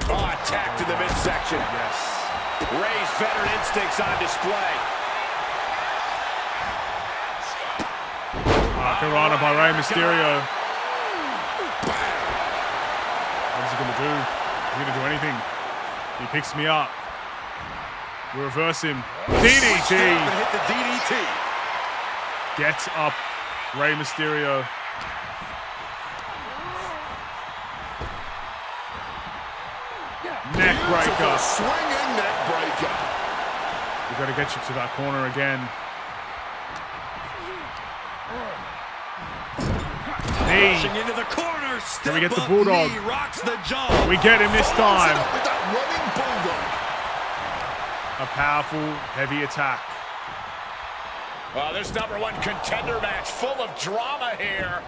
[SPEAKER 2] Oh, attacked in the midsection.
[SPEAKER 1] Yes.
[SPEAKER 2] Ray's veteran instincts on display.
[SPEAKER 1] Piranha by Rey Mysterio. What is he going to do? Is he going to do anything? He picks me up. We reverse him. DDT!
[SPEAKER 2] And hit the DDT.
[SPEAKER 1] Gets up Rey Mysterio. Neck
[SPEAKER 3] Beautiful
[SPEAKER 1] breaker.
[SPEAKER 3] swinging neck breaker.
[SPEAKER 1] We've got to get you to that corner again. Knee.
[SPEAKER 2] Pushing into the corner.
[SPEAKER 1] Can we get the
[SPEAKER 2] Step up
[SPEAKER 1] Bulldog?
[SPEAKER 2] knee, rocks the jaw.
[SPEAKER 1] We get him this
[SPEAKER 3] Follows it
[SPEAKER 1] time.
[SPEAKER 3] up with that running bulldog.
[SPEAKER 1] A powerful, heavy attack.
[SPEAKER 2] Well, this #1 contender match full of drama here.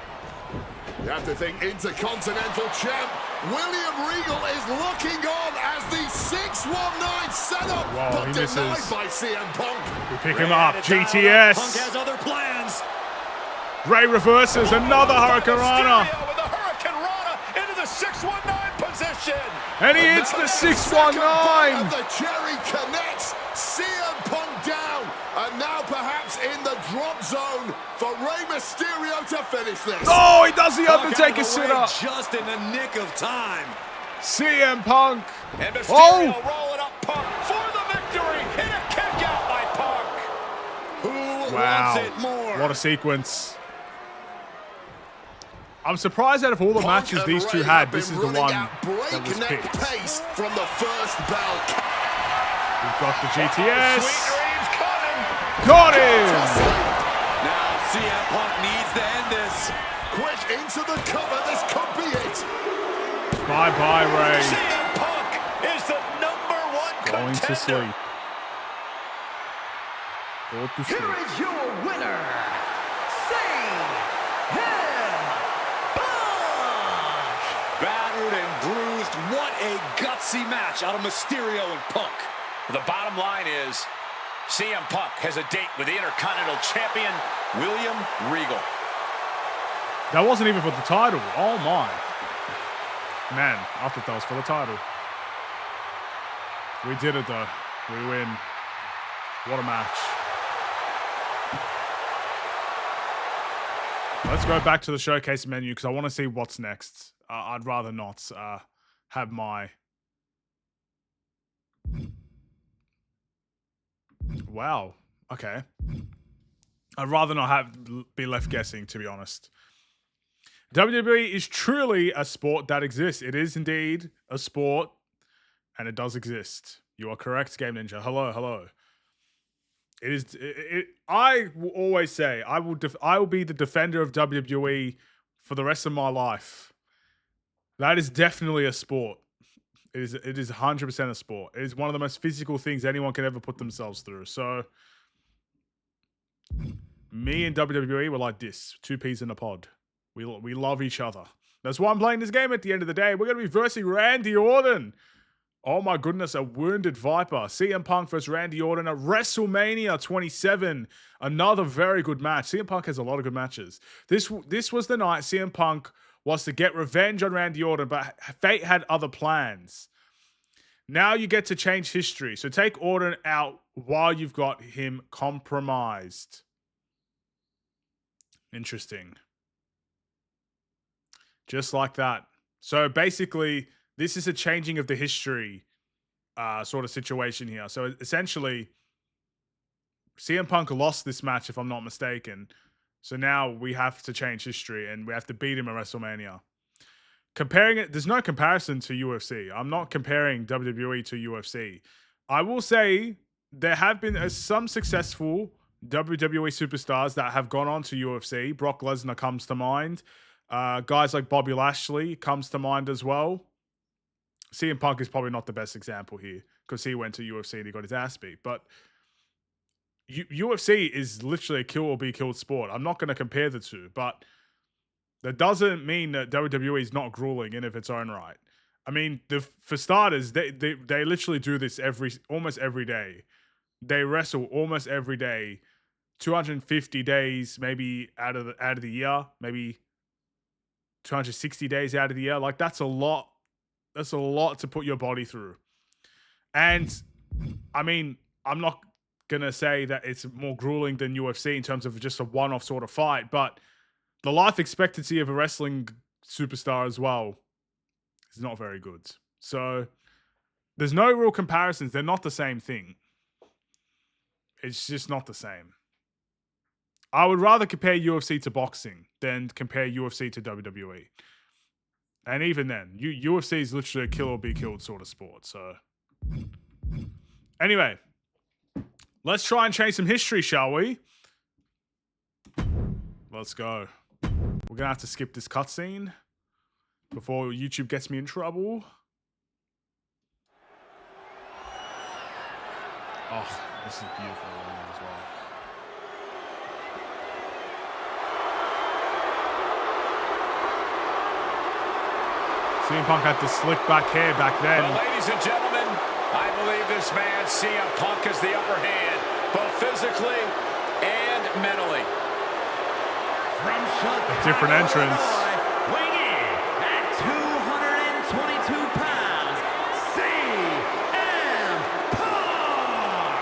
[SPEAKER 3] You have to think Intercontinental Champ William Regal is looking on as the 619 setup,
[SPEAKER 1] Whoa,
[SPEAKER 3] but
[SPEAKER 1] he
[SPEAKER 3] denied
[SPEAKER 1] misses.
[SPEAKER 3] by CM Punk.
[SPEAKER 1] We pick him up. GTS.
[SPEAKER 2] Punk has other plans.
[SPEAKER 1] Ray reverses another Hurricanrana.
[SPEAKER 2] Mysterio with the Hurricane Rana into the 619 position.
[SPEAKER 1] And he hits the
[SPEAKER 3] Second bite
[SPEAKER 1] 619.
[SPEAKER 3] of the cherry connects. CM Punk down. And now perhaps in the drop zone for Rey Mysterio to finish this.
[SPEAKER 1] Oh, he does the
[SPEAKER 2] Punk out of
[SPEAKER 1] Undertaker
[SPEAKER 2] the
[SPEAKER 1] sit
[SPEAKER 2] way
[SPEAKER 1] up.
[SPEAKER 2] just in the nick of time.
[SPEAKER 1] CM Punk.
[SPEAKER 2] And Mysterio
[SPEAKER 1] Oh.
[SPEAKER 2] rolling up Punk for the victory in a kick out by Punk. Who
[SPEAKER 1] Wow.
[SPEAKER 2] wants it more?
[SPEAKER 1] What a sequence. I'm surprised out of all the
[SPEAKER 3] Punk
[SPEAKER 1] matches
[SPEAKER 3] and
[SPEAKER 1] these two
[SPEAKER 3] Rey
[SPEAKER 1] had,
[SPEAKER 3] have
[SPEAKER 1] this
[SPEAKER 3] been
[SPEAKER 1] is the
[SPEAKER 3] running
[SPEAKER 1] one
[SPEAKER 3] at
[SPEAKER 1] that was
[SPEAKER 3] breakneck
[SPEAKER 1] picked.
[SPEAKER 3] pace from the first bell.
[SPEAKER 1] We've got the
[SPEAKER 2] Sweet
[SPEAKER 1] GTS.
[SPEAKER 2] dreams coming.
[SPEAKER 1] Caught him.
[SPEAKER 2] Now CM Punk needs to end this.
[SPEAKER 3] Quick into the cover. This could be it.
[SPEAKER 1] Bye-bye, Ray.
[SPEAKER 2] CM Punk is the #1
[SPEAKER 1] Going to
[SPEAKER 2] contender.
[SPEAKER 1] sleep. Go to sleep.
[SPEAKER 4] Here is your winner, CM Punk.
[SPEAKER 2] Battered and bruised. What a gutsy match out of Mysterio and Punk. The bottom line is CM Punk has a date with the Intercontinental Champion, William Regal.
[SPEAKER 1] That wasn't even for the title. Oh, my. Man, I thought that was for the title. We did it, though. We win. What a match. Let's go back to the showcase menu because I want to see what's next. I'd rather not have my... Wow. Okay. I'd rather not be left guessing, to be honest. WWE is truly a sport that exists. It is indeed a sport, and it does exist. You are correct, Game Ninja. Hello, hello. It is. I will always say I will be the defender of WWE for the rest of my life. That is definitely a sport. It is 100% a sport. It is one of the most physical things anyone can ever put themselves through. So, me and WWE were like this, two peas in a pod. We love each other. That's why I'm playing this game at the end of the day. We're going to be versing Randy Orton. Oh my goodness, a wounded Viper. CM Punk versus Randy Orton at WrestleMania 27. Another very good match. CM Punk has a lot of good matches. This was the night CM Punk was to get revenge on Randy Orton, but fate had other plans. Now you get to change history. So take Orton out while you've got him compromised. Interesting. Just like that. So basically, this is a changing of the history sort of situation here. So essentially, CM Punk lost this match, if I'm not mistaken. So now we have to change history and we have to beat him at WrestleMania. Comparing it, there's no comparison to UFC. I'm not comparing WWE to UFC. I will say there have been some successful WWE superstars that have gone on to UFC. Brock Lesnar comes to mind. Guys like Bobby Lashley comes to mind as well. CM Punk is probably not the best example here because he went to UFC and he got his ass beat. But UFC is literally a kill or be killed sport. I'm not going to compare the two, but that doesn't mean that WWE is not grueling in of its own right. I mean, for starters, they literally do this almost every day. They wrestle almost every day, 250 days maybe out of the year, maybe 260 days out of the year. Like that's a lot. That's a lot to put your body through. And I mean, I'm not going to say that it's more grueling than UFC in terms of just a one-off sort of fight, but the life expectancy of a wrestling superstar as well is not very good. So there's no real comparisons. They're not the same thing. It's just not the same. I would rather compare UFC to boxing than compare UFC to WWE. And even then, UFC is literally a kill or be killed sort of sport. So anyway, let's try and change some history, shall we? Let's go. We're going to have to skip this cutscene before YouTube gets me in trouble. Oh, this is beautiful as well. CM Punk had the slick back hair back then.
[SPEAKER 2] Well, ladies and gentlemen, I believe this man, CM Punk, has the upper hand, both physically and mentally.
[SPEAKER 4] From Chicago,
[SPEAKER 1] A different entrance.
[SPEAKER 4] weighing in at 222 pounds, CM Punk.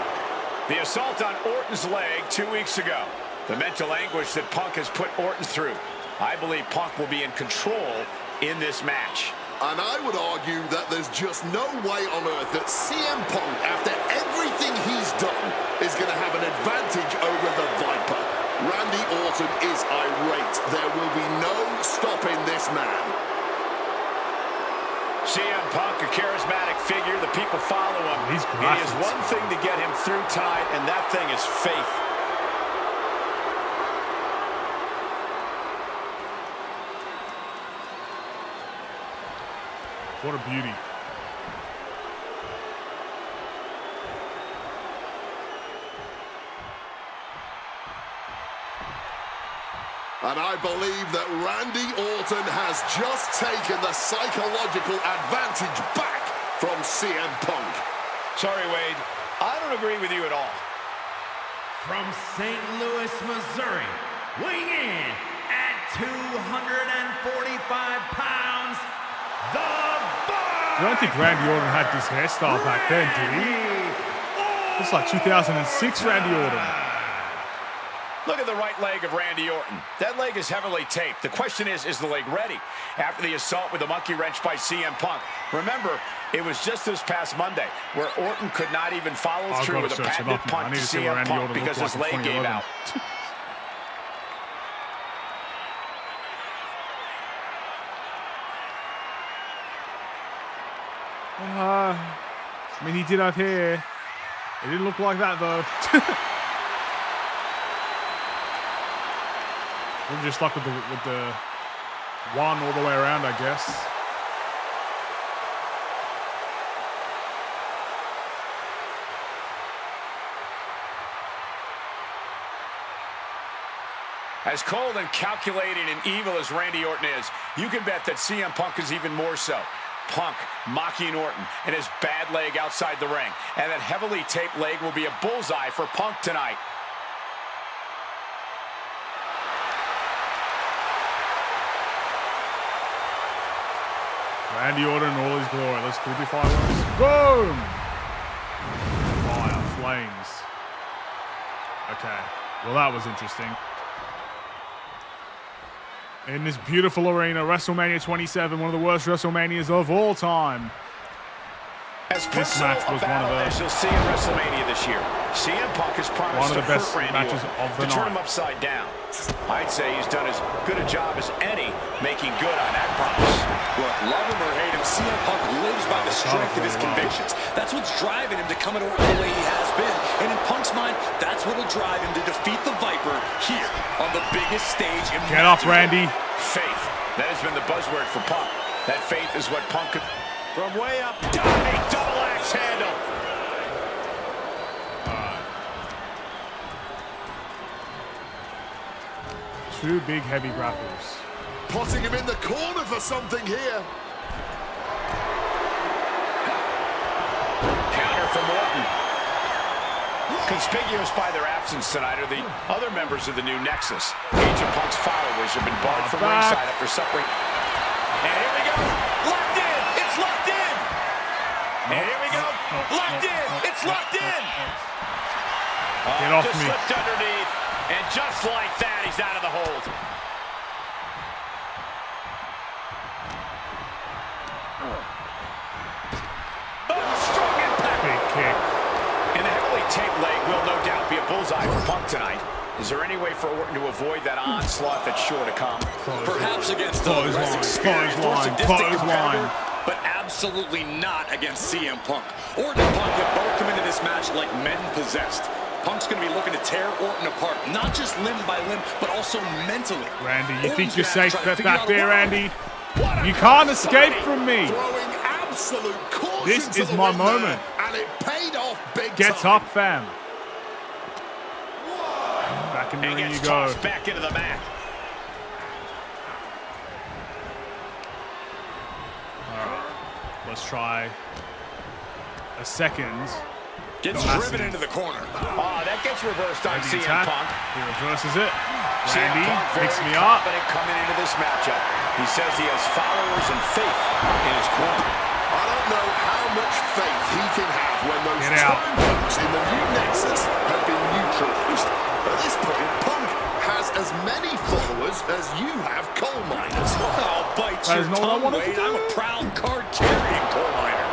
[SPEAKER 2] The assault on Orton's leg 2 weeks ago. The mental anguish that Punk has put Orton through. I believe Punk will be in control in this match.
[SPEAKER 3] And I would argue that there's just no way on earth that CM Punk, after everything he's done, is going to have an advantage over the Viper. Randy Orton is irate. There will be no stopping this man.
[SPEAKER 2] CM Punk, a charismatic figure. The people follow him.
[SPEAKER 1] He's
[SPEAKER 2] It is one thing to get him through time, and that thing is faith.
[SPEAKER 1] What a beauty.
[SPEAKER 3] And I believe that Randy Orton has just taken the psychological advantage back from CM Punk.
[SPEAKER 2] Sorry, Wade. I don't agree with you at all.
[SPEAKER 4] From St. Louis, Missouri, weighing in at 245 pounds, the
[SPEAKER 1] I don't think Randy Orton had this hairstyle back then, did he? It's like 2006 Randy Orton.
[SPEAKER 2] Look at the right leg of Randy Orton. That leg is heavily taped. The question is the leg ready? After the assault with the monkey wrench by CM Punk. Remember, it was just this past Monday where Orton could not even follow through with a patented punt to CM Punk because his leg gave out.
[SPEAKER 1] I mean, he did have hair. It didn't look like that, though. We're just stuck with the one all the way around, I guess.
[SPEAKER 2] As cold and calculating and evil as Randy Orton is, you can bet that CM Punk is even more so. Punk mocking Orton and his bad leg outside the ring. And that heavily taped leg will be a bullseye for Punk tonight.
[SPEAKER 1] Randy Orton in all his glory. Let's do the fireworks. Boom! Fire, flames. Okay. Well, that was interesting. In this beautiful arena, WrestleMania 27, one of the worst WrestleManias of all time. This match was one of the
[SPEAKER 2] as you'll see in WrestleMania this year. CM Punk has promised
[SPEAKER 1] one of the best
[SPEAKER 2] Randy
[SPEAKER 1] matches
[SPEAKER 2] Orton
[SPEAKER 1] of the
[SPEAKER 2] to turn him
[SPEAKER 1] night.
[SPEAKER 2] upside down. I'd say he's done as good a job as any making good on that promise.
[SPEAKER 5] Look, love him or hate him, CM Punk lives by the strength of his convictions. That's what's driving him to come at Orton the way he has been. And in Punk's mind, that's what'll drive him to defeat the Viper here on the biggest stage in
[SPEAKER 1] Get up, Randy.
[SPEAKER 2] Faith. That has been the buzzword for Punk. That faith is what Punk could... From way up, a double axe handle.
[SPEAKER 1] Two big heavy grapples.
[SPEAKER 3] Potting him in the corner for something here.
[SPEAKER 2] Counter from Orton. Conspicuous by their absence tonight are the other members of the new Nexus. Each of Punk's followers have been barred from ringside after suffering. And here we go. Locked in. It's locked in. And here we go. Locked in. It's locked in.
[SPEAKER 1] Get off
[SPEAKER 2] just
[SPEAKER 1] me.
[SPEAKER 2] slipped underneath. And just like that, he's out of the hold. Strong impact.
[SPEAKER 1] Big kick.
[SPEAKER 2] And the heavily taped leg will no doubt be a bullseye for Punk tonight. Is there any way for Orton to avoid that onslaught that's sure to come?
[SPEAKER 5] Perhaps against a less experienced or sadistic competitor, but absolutely not against CM Punk. Orton and Punk have both come into this match like men possessed. Punk's going to be looking to tear Orton apart, not just limb by limb, but also mentally.
[SPEAKER 1] Randy, you
[SPEAKER 5] Orton's
[SPEAKER 1] think you're
[SPEAKER 5] gonna have
[SPEAKER 1] safe
[SPEAKER 5] to try to figure
[SPEAKER 1] back
[SPEAKER 5] out
[SPEAKER 1] there,
[SPEAKER 5] a way.
[SPEAKER 1] Randy? You can't escape from me.
[SPEAKER 3] Throwing absolute caution
[SPEAKER 1] This
[SPEAKER 3] to
[SPEAKER 1] is
[SPEAKER 3] the
[SPEAKER 1] my
[SPEAKER 3] wind
[SPEAKER 1] moment.
[SPEAKER 3] there, and it paid off big
[SPEAKER 1] Get
[SPEAKER 3] time.
[SPEAKER 1] up, fam. Back in the
[SPEAKER 2] And
[SPEAKER 1] ring
[SPEAKER 2] gets
[SPEAKER 1] you go.
[SPEAKER 2] tossed back into the mat.
[SPEAKER 1] Let's try a second.
[SPEAKER 5] Gets
[SPEAKER 1] Massive.
[SPEAKER 5] driven into the corner.
[SPEAKER 2] Oh, that gets reversed on
[SPEAKER 1] Heavy
[SPEAKER 2] CM
[SPEAKER 1] attack.
[SPEAKER 2] Punk.
[SPEAKER 1] He reverses it.
[SPEAKER 2] CM
[SPEAKER 1] Randy
[SPEAKER 2] Punk
[SPEAKER 1] picks
[SPEAKER 2] very
[SPEAKER 1] me up.
[SPEAKER 2] confident coming into this matchup. He says he has followers and faith in his corner.
[SPEAKER 3] I don't know how much faith he can have when those
[SPEAKER 1] Get out.
[SPEAKER 3] turnbuckles in the new Nexus have been neutralized. At this point, Punk has as many followers as you have coal miners.
[SPEAKER 5] I'll bite
[SPEAKER 1] That
[SPEAKER 5] your
[SPEAKER 1] is not what I
[SPEAKER 5] tongue,
[SPEAKER 1] wanted to
[SPEAKER 5] Wade. I'm a
[SPEAKER 1] do.
[SPEAKER 5] proud card-carrying coal miner.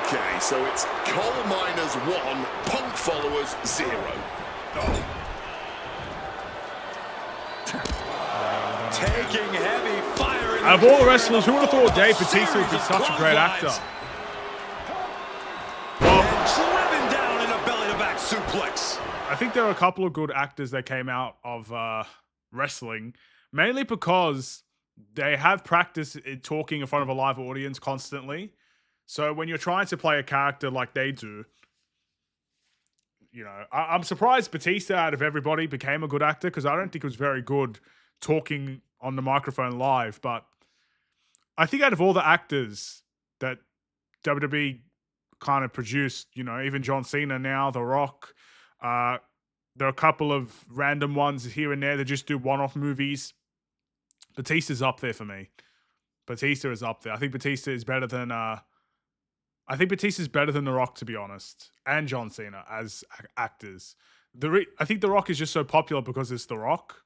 [SPEAKER 3] Okay, so it's coal miners 1, Punk followers 0.
[SPEAKER 5] Taking heavy fire.
[SPEAKER 1] Out of all the wrestlers, who would have thought Dave Bautista would be such a great actor?
[SPEAKER 5] And driven down in a belly-to-back suplex.
[SPEAKER 1] I think there are a couple of good actors that came out of wrestling, mainly because they have practice in talking in front of a live audience constantly. So when you're trying to play a character like they do, you know, I'm surprised Batista out of everybody became a good actor because I don't think he was very good talking on the microphone live. But I think out of all the actors that WWE kind of produced, you know, even John Cena now, The Rock, there are a couple of random ones here and there that just do one-off movies. Batista's up there for me. Batista is up there. I think Batista is better than I think Batista's better than The Rock, to be honest, and John Cena as actors. I think The Rock is just so popular because it's The Rock.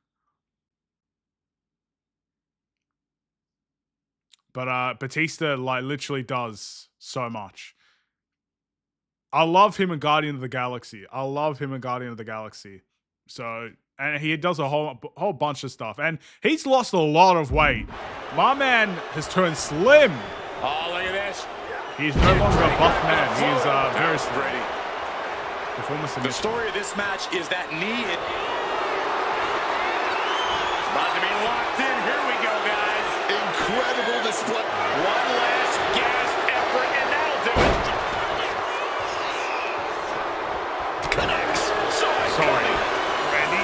[SPEAKER 1] But Batista like literally does so much. I love him in Guardian of the Galaxy. So, and he does a whole bunch of stuff. And he's lost a lot of weight. My man has turned slim.
[SPEAKER 2] Oh, look at this.
[SPEAKER 1] He's no longer a buff man. He is very slim.
[SPEAKER 5] The story of this match is that knee. About to be locked in. Here we go, guys.
[SPEAKER 3] Incredible display.
[SPEAKER 2] One last gasp effort, and that'll do it. Connects.
[SPEAKER 1] Sorry, Randy.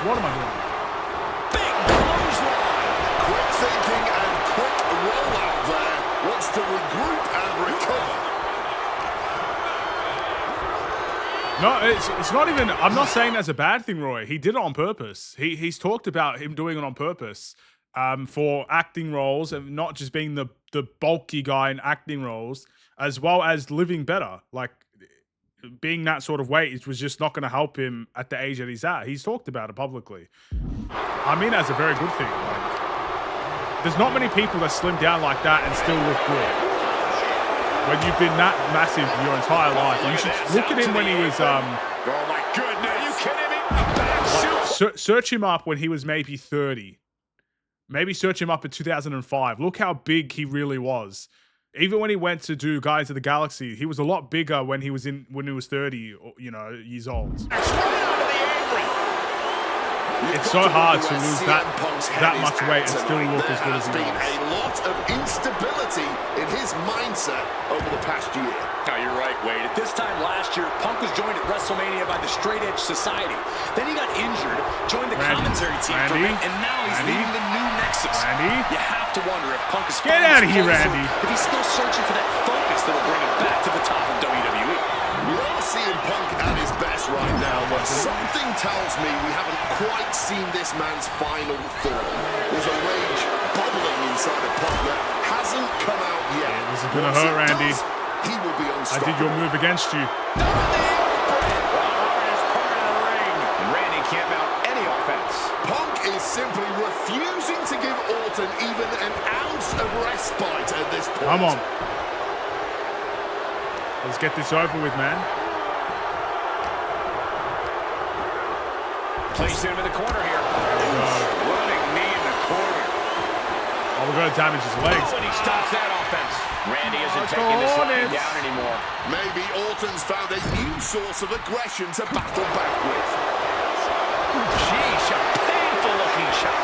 [SPEAKER 1] What am I doing?
[SPEAKER 2] Big clothesline.
[SPEAKER 3] Quick thinking and quick rollout there. Wants to regroup and recover.
[SPEAKER 1] No, it's not even. I'm not saying that's a bad thing, Roy. He did it on purpose. He's talked about him doing it on purpose for acting roles and not just being the bulky guy in acting roles, as well as living better. Like being that sort of weight was just not going to help him at the age that he's at. He's talked about it publicly. I mean, that's a very good thing. Like, there's not many people that slim down like that and still look good. When you've been that massive your entire life, you should look at him when he was.
[SPEAKER 2] Oh my goodness! Are you kidding me? Back shoot.
[SPEAKER 1] Search him up when he was maybe 30. Maybe search him up in 2005. Look how big he really was. Even when he went to do Guardians of the Galaxy, he was a lot bigger when he was 30, years old.
[SPEAKER 2] That's right onto the apron.
[SPEAKER 1] It's so hard to lose that much weight and still look as good as he
[SPEAKER 3] does. There has
[SPEAKER 1] does.
[SPEAKER 3] been a lot of instability in his mindset over the past year.
[SPEAKER 5] No, you're right, Wade. At this time last year, Punk was joined at WrestleMania by the Straight Edge Society. Then he got injured, joined the commentary team for a bit, and now he's leading the new Nexus. You have to wonder if Punk is
[SPEAKER 1] Get out of here, Randy.
[SPEAKER 5] If he's still searching for that focus that will bring him back to the top of WWE.
[SPEAKER 3] We are seeing Punk at his best right now, but something tells me we haven't quite seen this man's final form. There's a rage bubbling inside of Punk that hasn't come out yet.
[SPEAKER 1] Yeah, this is going to hurt, Randy.
[SPEAKER 3] He will be
[SPEAKER 1] I
[SPEAKER 3] unstoppable.
[SPEAKER 1] did your move against you.
[SPEAKER 2] Randy can't mount any offense.
[SPEAKER 3] Punk is simply refusing to give Orton even an ounce of respite at this point.
[SPEAKER 1] Come on. Let's get this over with, man.
[SPEAKER 2] Place him in the corner here. Running knee in the corner.
[SPEAKER 1] Oh, we're going to damage his legs.
[SPEAKER 2] Oh, and he stops that offense. Randy isn't taking this line down anymore.
[SPEAKER 3] Maybe Orton's found a new source of aggression to battle back with.
[SPEAKER 2] Sheesh, a painful-looking shot.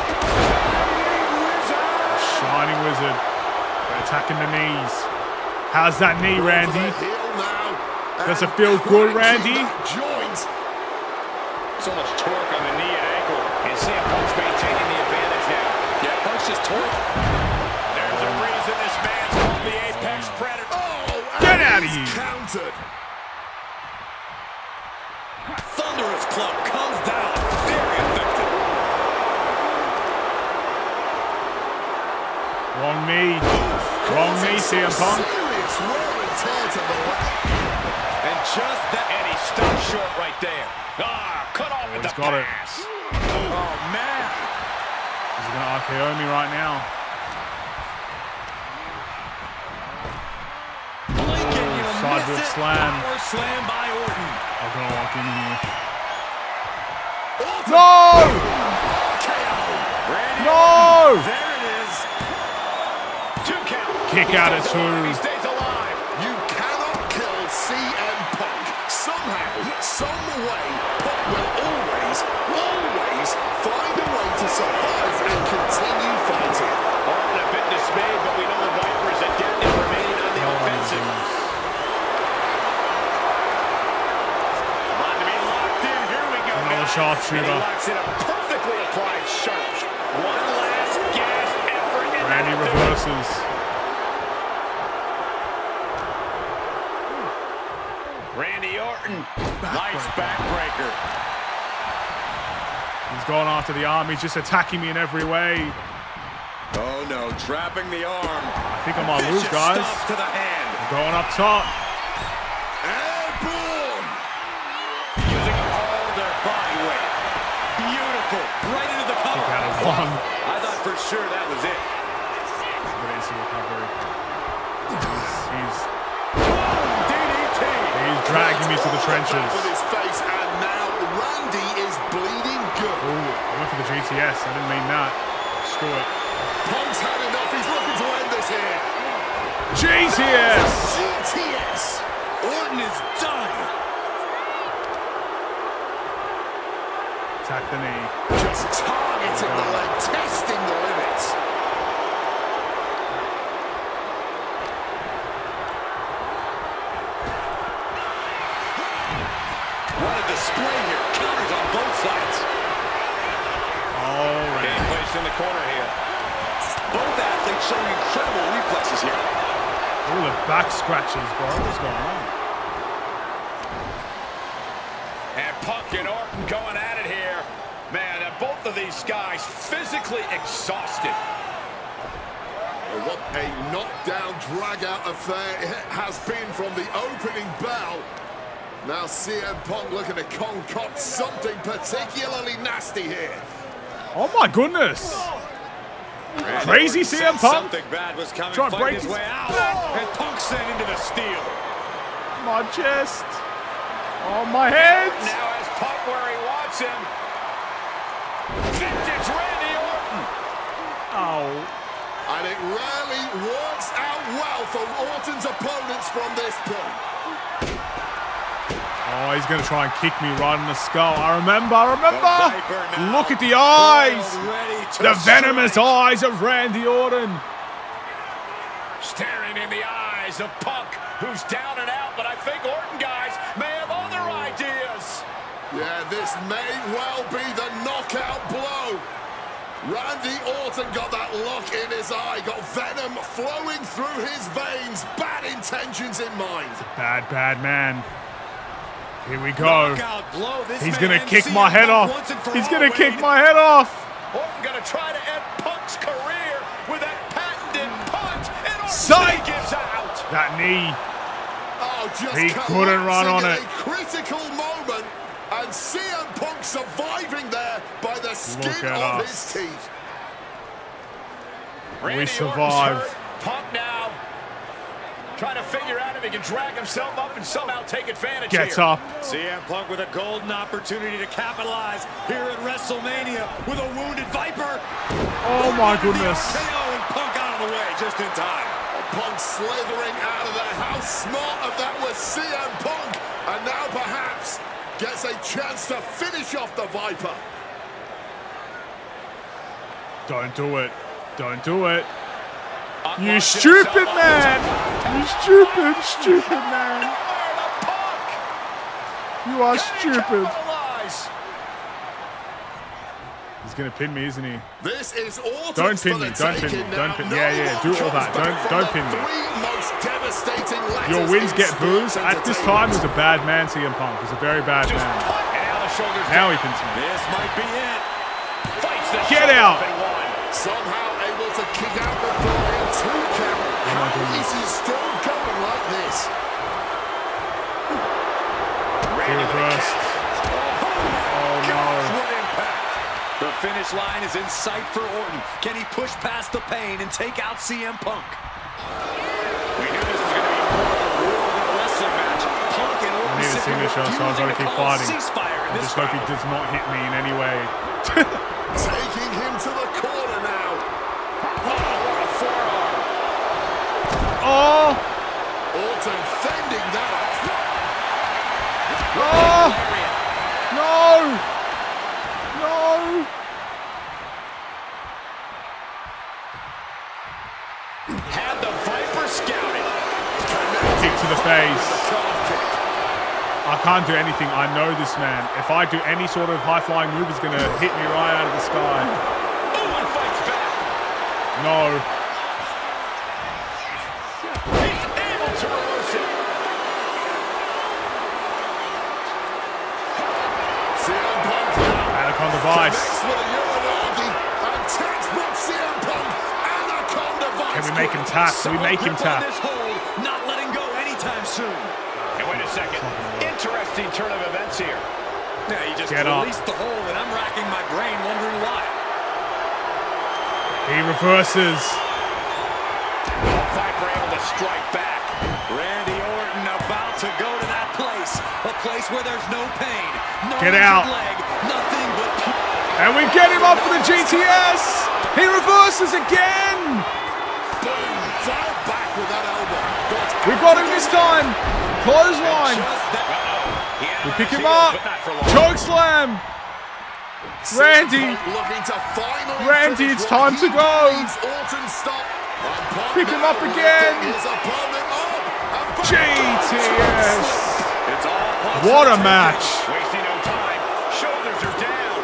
[SPEAKER 1] Shining Wizard. They're attacking the knees. How's that knee, Randy? Does it feel good, Randy?
[SPEAKER 2] So much torque on the knee and ankle. And CM Punk's maintaining the advantage now. Yeah, Punk's just torque. There's a reason this man's called the Apex Predator.
[SPEAKER 1] Get out of here.
[SPEAKER 3] Countered.
[SPEAKER 2] Thunderous club comes down. Very effective.
[SPEAKER 1] Wrong knee. Wrong knee, CM Punk.
[SPEAKER 3] Serious wear and tear to the left.
[SPEAKER 2] And just that, and he stopped short right there. Cut off at the pass. Oh, man.
[SPEAKER 1] He's going to RKO me right now.
[SPEAKER 2] Blinking, you
[SPEAKER 1] Sidewalk
[SPEAKER 2] miss it.
[SPEAKER 1] slam.
[SPEAKER 2] Power slam by Orton.
[SPEAKER 1] I'm going to walk in here.
[SPEAKER 3] Orton.
[SPEAKER 1] No!
[SPEAKER 2] Randy
[SPEAKER 1] No!
[SPEAKER 2] Orton. There it is. 2 count.
[SPEAKER 1] Kick out at
[SPEAKER 2] He
[SPEAKER 1] 2.
[SPEAKER 2] stays alive.
[SPEAKER 3] You cannot kill CM Punk. Somehow, some way, Punk will always find a way to survive and continue fighting.
[SPEAKER 2] Orton a bit dismayed, but we know the Vipers adept in remaining on the offensive. About to be locked in. Here we go.
[SPEAKER 1] Another
[SPEAKER 2] guys.
[SPEAKER 1] sharpshooter.
[SPEAKER 2] And he locks in a perfectly applied sharp. One last gasp effort. and
[SPEAKER 1] Randy
[SPEAKER 2] that'll do it.
[SPEAKER 1] reverses.
[SPEAKER 2] Randy Orton. Nice backbreaker.
[SPEAKER 1] He's going after the arm. He's just attacking me in every way.
[SPEAKER 5] Oh no, trapping the arm.
[SPEAKER 1] I think I might lose,
[SPEAKER 2] Vicious
[SPEAKER 1] guys.
[SPEAKER 2] stop to the hand.
[SPEAKER 1] I'm going up top.
[SPEAKER 3] Airborne.
[SPEAKER 1] Punk.
[SPEAKER 5] I thought for sure that was it.
[SPEAKER 1] Easy recovery.
[SPEAKER 5] DDT.
[SPEAKER 1] He's dragging me to the trenches.
[SPEAKER 3] With his face, and now Randy is bleeding good.
[SPEAKER 1] Oh, I went for the GTS. I didn't mean that. Screw it.
[SPEAKER 3] Punk's had enough. He's looking to end this here.
[SPEAKER 1] GTS.
[SPEAKER 3] GTS.
[SPEAKER 5] Orton is done.
[SPEAKER 1] Attack the knee.
[SPEAKER 3] Just targeting the leg, testing the limits.
[SPEAKER 5] What a display here. Counters on both sides.
[SPEAKER 1] All right.
[SPEAKER 5] Being placed in the corner here. Both athletes showing incredible reflexes here.
[SPEAKER 1] All the back scratches, bro. What's going on?
[SPEAKER 2] And Punk and Orton going at it here. Man, both of these guys physically exhausted.
[SPEAKER 3] Well, what a knockdown, drag-out affair it has been from the opening bell. Now CM Punk looking to concoct something particularly nasty here.
[SPEAKER 1] Oh my goodness. Crazy CM Punk.
[SPEAKER 5] Something bad was coming,
[SPEAKER 1] Trying to
[SPEAKER 5] fighting
[SPEAKER 1] break
[SPEAKER 5] his way out. And Punk sent into the steel.
[SPEAKER 1] My chest. Oh, my head.
[SPEAKER 2] Now has Punk where he wants him. Vintage Randy Orton.
[SPEAKER 1] Oh.
[SPEAKER 3] And it rarely works out well for Orton's opponents from this point.
[SPEAKER 1] Oh, he's going to try and kick me right in the skull. I remember. Look at the eyes. The venomous eyes of Randy Orton.
[SPEAKER 2] Staring in the eyes of Punk, who's down and out, but I think Orton, guys, may have other ideas.
[SPEAKER 3] Yeah, this may well be the knockout blow. Randy Orton got that look in his eye, got venom flowing through his veins, bad intentions in mind.
[SPEAKER 1] Bad man. Here we go.
[SPEAKER 5] Blow.
[SPEAKER 1] He's going to kick my head off. He's going to kick my head off.
[SPEAKER 2] Orton going to try to end Punk's career with that patented punt, and Orton
[SPEAKER 1] Psych!
[SPEAKER 2] gives out.
[SPEAKER 1] That knee.
[SPEAKER 3] Oh, just
[SPEAKER 1] He couldn't run on
[SPEAKER 3] collapsing
[SPEAKER 1] it.
[SPEAKER 3] at a critical moment, and CM Punk surviving there by the skin
[SPEAKER 1] at
[SPEAKER 3] of
[SPEAKER 1] us.
[SPEAKER 3] his teeth.
[SPEAKER 2] Randy
[SPEAKER 1] survived.
[SPEAKER 2] Orton's hurt. Punk now trying to figure out if he can drag himself up and somehow take advantage
[SPEAKER 1] Gets
[SPEAKER 2] here.
[SPEAKER 1] up.
[SPEAKER 5] CM Punk with a golden opportunity to capitalize here at WrestleMania with a wounded Viper.
[SPEAKER 1] Oh my goodness.
[SPEAKER 5] The RKO and Punk out of the way just in time.
[SPEAKER 3] Punk slithering out of there. How smart of that was CM Punk, and now perhaps gets a chance to finish off the Viper.
[SPEAKER 1] Don't do it. Don't do it. You stupid man. You stupid man. You are stupid. He's gonna pin me, isn't he?
[SPEAKER 3] This is Orton's
[SPEAKER 1] Don't pin
[SPEAKER 3] for
[SPEAKER 1] me.
[SPEAKER 3] the
[SPEAKER 1] Don't pin me.
[SPEAKER 3] taking
[SPEAKER 1] Don't
[SPEAKER 3] now.
[SPEAKER 1] pin.
[SPEAKER 3] No
[SPEAKER 1] Yeah. Do
[SPEAKER 3] one
[SPEAKER 1] all that.
[SPEAKER 3] comes back from
[SPEAKER 1] Don't
[SPEAKER 3] the
[SPEAKER 1] pin me.
[SPEAKER 3] three most devastating
[SPEAKER 1] Your
[SPEAKER 3] letters
[SPEAKER 1] wins
[SPEAKER 3] in
[SPEAKER 1] get
[SPEAKER 3] sports
[SPEAKER 1] boos. At this time, he's a bad man, CM Punk. He's a very bad man. Now he pins me.
[SPEAKER 5] This might be it.
[SPEAKER 1] Get out.
[SPEAKER 3] Somehow able to kick out before a 2 count. How is he still going like this?
[SPEAKER 1] Reversed. Oh no.
[SPEAKER 5] What impact. The finish line is in sight for Orton. Can he push past the pain and take out CM Punk? We knew this was going to be more of a war than a wrestling match. Punk and Orton
[SPEAKER 1] I need a signature, so I'm going to keep fighting. I just hope he does not hit me in any way.
[SPEAKER 3] Taking him to the corner now.
[SPEAKER 2] Oh, what a forearm.
[SPEAKER 1] Oh!
[SPEAKER 3] Orton fending that off.
[SPEAKER 1] Oh! No! No!
[SPEAKER 2] Had the Viper scouted.
[SPEAKER 1] Kick to the face. I can't do anything. I know this man. If I do any sort of high-flying move, he's going to hit me right out of the sky.
[SPEAKER 2] Owen fights back.
[SPEAKER 1] No.
[SPEAKER 2] He's able to reverse it.
[SPEAKER 3] CM Punk
[SPEAKER 1] Anaconda Vice.
[SPEAKER 3] connects with a Uranagi and textbook CM Punk. Anaconda Vice.
[SPEAKER 1] Can we make him tap? Can we make him tap?
[SPEAKER 5] This hold, not letting go anytime soon.
[SPEAKER 2] And wait a second. Interesting turn of events here.
[SPEAKER 5] Yeah, he just
[SPEAKER 1] Get up.
[SPEAKER 5] released the hold, and I'm racking my brain wondering why.
[SPEAKER 1] He reverses.
[SPEAKER 2] Viper able to strike back. Randy Orton about to go to that place. A place where there's no pain. No
[SPEAKER 1] Get out.
[SPEAKER 2] leg. Nothing but
[SPEAKER 1] And we get him up for the GTS. He reverses again.
[SPEAKER 3] Boom! Fell back with that elbow.
[SPEAKER 1] We got him this time. Clothesline. We pick him up. Choke slam. Randy.
[SPEAKER 3] Looking to finally
[SPEAKER 1] Randy,
[SPEAKER 3] finish
[SPEAKER 1] it's
[SPEAKER 3] what
[SPEAKER 1] time
[SPEAKER 3] he
[SPEAKER 1] to go.
[SPEAKER 3] believes Orton stopped. And Punk
[SPEAKER 1] Pick him
[SPEAKER 3] now
[SPEAKER 1] up again.
[SPEAKER 3] lifting his opponent up. And Punk
[SPEAKER 1] GTS.
[SPEAKER 2] It's all
[SPEAKER 1] What a match.
[SPEAKER 2] Wasting no time. Shoulders are down.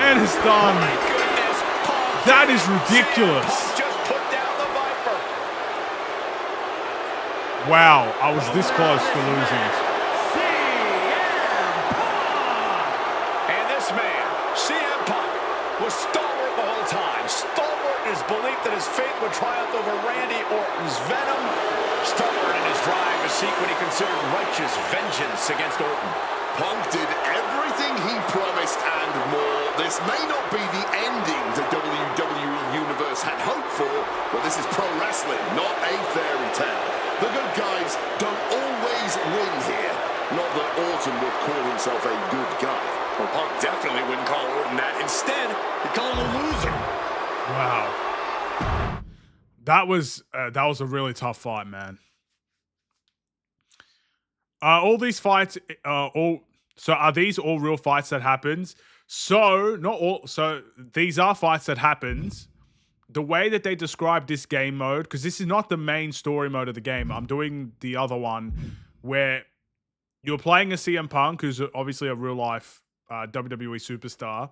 [SPEAKER 1] And it's done.
[SPEAKER 2] My goodness. Punk
[SPEAKER 1] That is ridiculous.
[SPEAKER 2] just put down the Viper.
[SPEAKER 1] Wow, I was this close to losing.
[SPEAKER 2] And this man, CM Punk, was stalwart the whole time. Stalwart in his belief that his faith would triumph over Randy Orton's venom. Stalwart in his drive to seek what he considered righteous vengeance against Orton.
[SPEAKER 3] Punk did everything he promised and more. This may not be the ending the WWE Universe had hoped for, but this is pro wrestling, not a fairy tale. The good guys don't always win here. Not that Orton would call himself a good guy.
[SPEAKER 5] Well, Punk definitely wouldn't call Orton that. Instead, he'd call him a loser.
[SPEAKER 1] Wow. That was a really tough fight, man. All these fights are these all real fights that happened? So, not all. So, these are fights that happened. The way that they describe this game mode, because this is not the main story mode of the game. I'm doing the other one where you're playing a CM Punk, who's obviously a real life WWE superstar.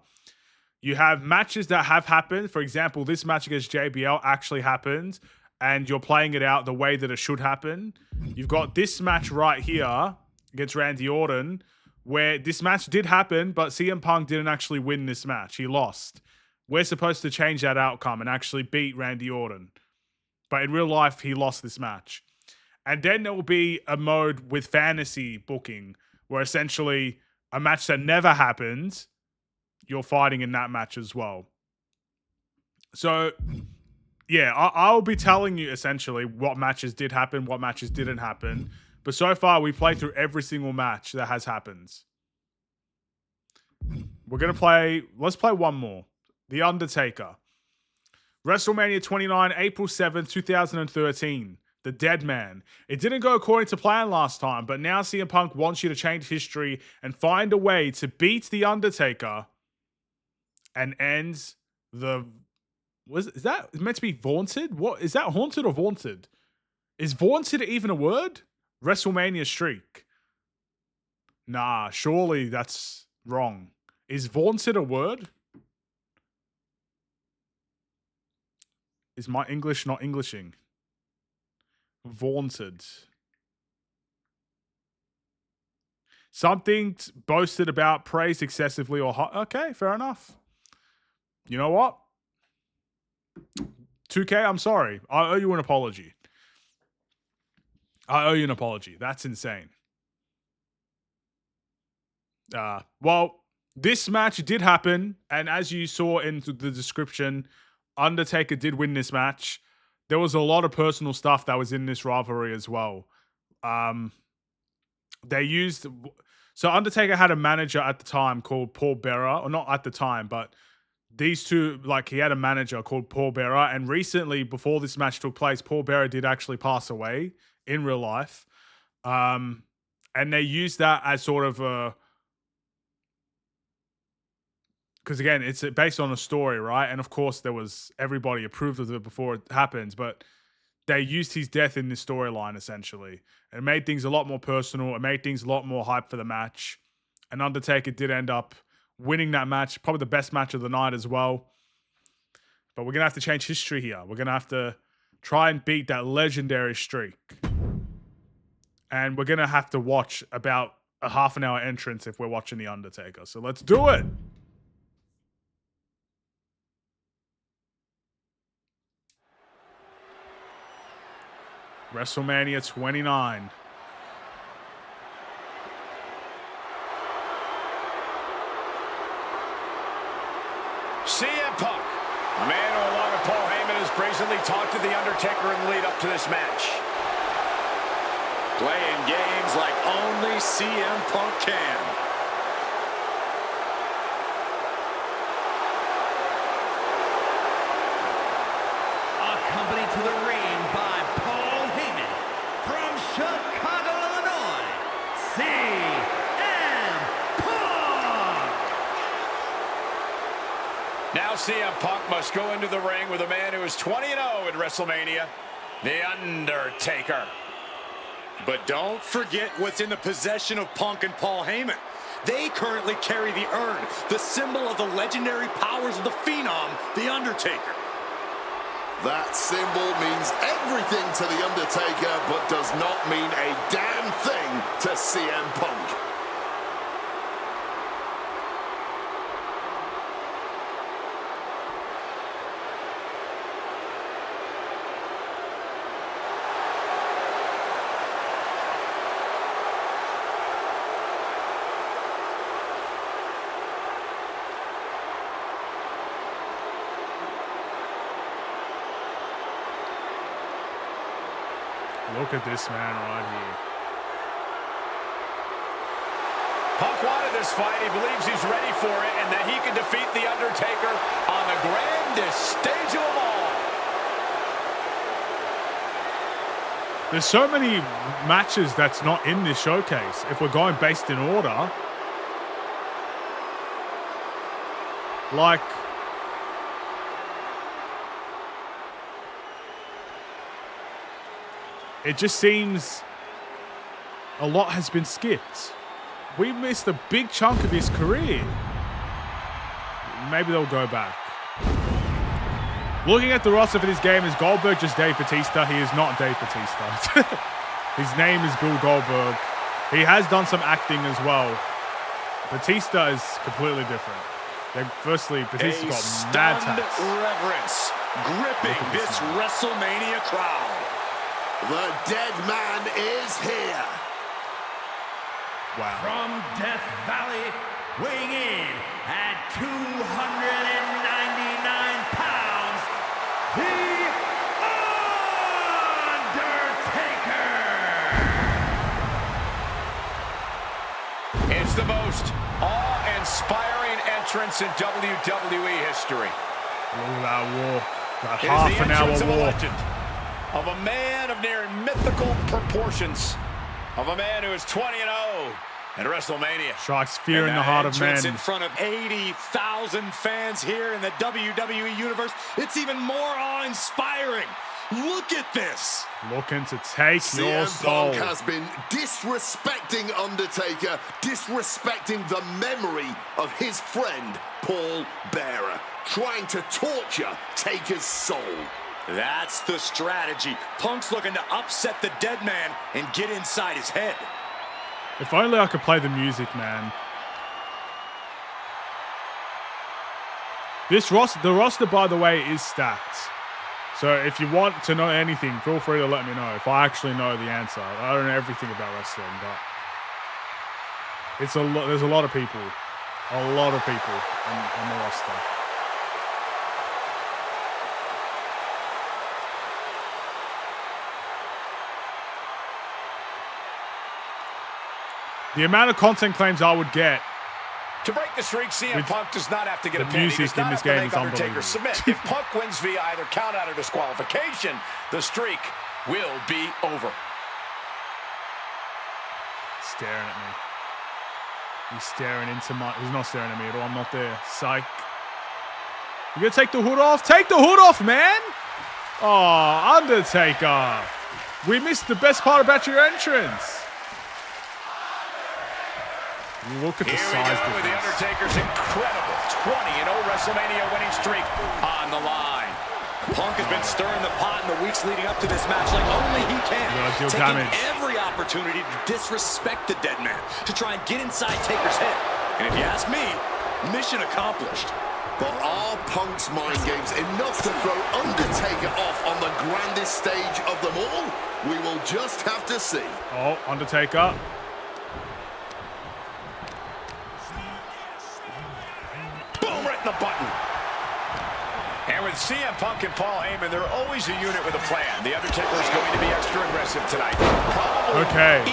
[SPEAKER 1] You have matches that have happened. For example, this match against JBL actually happened, and you're playing it out the way that it should happen. You've got this match right here against Randy Orton, where this match did happen, but CM Punk didn't actually win this match. He lost. We're supposed to change that outcome and actually beat Randy Orton. But in real life, he lost this match. And then there will be a mode with fantasy booking, where essentially a match that never happened, you're fighting in that match as well. So, yeah, I'll be telling you essentially what matches did happen, what matches didn't happen. But so far, we've played through every single match that has happened. We're going to play... Let's play one more. The Undertaker. WrestleMania 29, April 7th, 2013. The Dead Man. It didn't go according to plan last time, but now CM Punk wants you to change history and find a way to beat The Undertaker and end the... Is that meant to be vaunted? What is that, haunted or vaunted? Is vaunted even a word? WrestleMania streak. Nah, surely that's wrong. Is vaunted a word? Is my English not Englishing? Vaunted. Something boasted about, praised excessively or hot. Okay, fair enough. You know what? 2K, I'm sorry. I owe you an apology. I owe you an apology. That's insane. Well, this match did happen, and as you saw in the description, Undertaker did win this match. There was a lot of personal stuff that was in this rivalry as well. They used... So Undertaker had a manager at the time called Paul Bearer, or not at the time, but these two, like, he had a manager called Paul Bearer, and recently, before this match took place, Paul Bearer did actually pass away in real life. And they used that as sort of a... Because again, it's based on a story, right? And of course, everybody approved of it before it happened, but they used his death in this storyline, essentially. And it made things a lot more personal. It made things a lot more hype for the match. And Undertaker did end up winning that match, probably the best match of the night as well. But we're going to have to change history here. We're going to have to try and beat that legendary streak. And we're going to have to watch about a half-an-hour entrance if we're watching The Undertaker. So let's do it! WrestleMania 29.
[SPEAKER 2] CM Punk, a man no longer brazenly talked to The Undertaker in the lead up to this match.
[SPEAKER 5] Playing games like only CM Punk can.
[SPEAKER 6] Accompanied to the ring by Paul Heyman from Chicago, Illinois, CM Punk.
[SPEAKER 2] Now CM Punk must go into the ring with a man who is 20-0 at WrestleMania, The Undertaker.
[SPEAKER 5] But don't forget what's in the possession of Punk and Paul Heyman. They currently carry the urn, the symbol of the legendary powers of the Phenom, The Undertaker.
[SPEAKER 3] That symbol means everything to The Undertaker, but does not mean a damn thing to CM Punk.
[SPEAKER 1] Look at this man right here.
[SPEAKER 2] Punk wanted this fight. He believes he's ready for it and that he can defeat The Undertaker on the grandest stage of them all.
[SPEAKER 1] There's so many matches that's not in this showcase. If we're going based in order, like, it just seems a lot has been skipped. We missed a big chunk of his career. Maybe they'll go back. Looking at the roster for this game, is Goldberg just Dave Bautista? He is not Dave Bautista. His name is Bill Goldberg. He has done some acting as well. Batista is completely different. Firstly, Batista's got mad
[SPEAKER 5] stunned
[SPEAKER 1] tats.
[SPEAKER 5] reverence gripping this WrestleMania crowd.
[SPEAKER 3] The dead man is here.
[SPEAKER 1] Wow.
[SPEAKER 6] From Death Valley, weighing in at 299 pounds, The Undertaker.
[SPEAKER 2] It's the most awe-inspiring entrance in WWE history.
[SPEAKER 1] Look at that walk. That
[SPEAKER 2] It is
[SPEAKER 1] half
[SPEAKER 2] the
[SPEAKER 1] an hour
[SPEAKER 2] entrance of a
[SPEAKER 1] walk.
[SPEAKER 2] legend, of a man of near mythical proportions, of a man who is 20-0 at WrestleMania.
[SPEAKER 1] Strikes fear
[SPEAKER 5] And
[SPEAKER 1] in the
[SPEAKER 5] that
[SPEAKER 1] heart of
[SPEAKER 5] entrance
[SPEAKER 1] men.
[SPEAKER 5] in front of 80,000 fans here in the WWE Universe. It's even more awe-inspiring. Look at this.
[SPEAKER 1] Looking to take your
[SPEAKER 3] CM
[SPEAKER 1] soul.
[SPEAKER 3] Punk has been disrespecting Undertaker, disrespecting the memory of his friend, Paul Bearer, trying to torture Taker's soul.
[SPEAKER 5] That's the strategy. Punk's looking to upset the dead man and get inside his head.
[SPEAKER 1] If only I could play the music, man. The roster, by the way, is stacked. So if you want to know anything, feel free to let me know. If I actually know the answer, I don't know everything about wrestling, but it's a lot. There's a lot of people on the roster. The amount of content claims I would get.
[SPEAKER 2] To break the streak, CM Punk does not have to get a
[SPEAKER 1] the
[SPEAKER 2] pin. He
[SPEAKER 1] music
[SPEAKER 2] does not
[SPEAKER 1] in this
[SPEAKER 2] have to
[SPEAKER 1] game
[SPEAKER 2] make
[SPEAKER 1] is
[SPEAKER 2] Undertaker
[SPEAKER 1] unbelievable.
[SPEAKER 2] submit. If Punk wins via either count out or disqualification, the streak will be over.
[SPEAKER 1] Staring at me. He's staring into my... He's not staring at me at all. I'm not there. Psych. You gonna take the hood off? Take the hood off, man! Oh, Undertaker. We missed the best part about your entrance. Look at the
[SPEAKER 2] Here
[SPEAKER 1] size
[SPEAKER 2] we go with The
[SPEAKER 1] difference.
[SPEAKER 2] Undertaker's incredible 20-0 WrestleMania winning streak on the line.
[SPEAKER 5] Punk has been stirring the pot in the weeks leading up to this match like only he can.
[SPEAKER 1] Deal
[SPEAKER 5] Taking
[SPEAKER 1] damage.
[SPEAKER 5] every opportunity to disrespect the dead man, to try and get inside Taker's head. And if you ask me, mission accomplished.
[SPEAKER 3] But are Punk's mind games enough to throw Undertaker off on the grandest stage of them all? We will just have to see.
[SPEAKER 1] Oh, Undertaker.
[SPEAKER 2] Boom, right in the button. And And with CM Punk and Paul Heyman, they're always a unit with a plan. The Undertaker is going to be extra aggressive tonight. Probably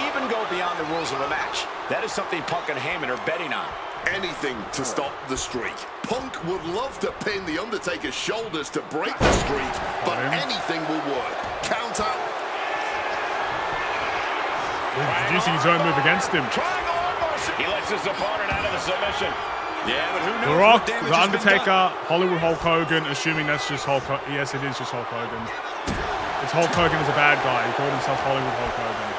[SPEAKER 2] even go beyond the rules of a match. That is something Punk and Heyman are betting on.
[SPEAKER 3] Anything to stop the streak. Punk would love to pin the Undertaker's shoulders to break the streak, but anything will work. Counter.
[SPEAKER 1] Introducing his own move against him.
[SPEAKER 2] He lets his opponent out of the submission. Yeah, but who knows?
[SPEAKER 1] The Rock, The Undertaker, Hollywood Hulk Hogan, assuming that's just Hulk Hogan. Yes, it is just Hulk Hogan. It's Hulk Hogan as a bad guy. He called himself Hollywood Hulk Hogan.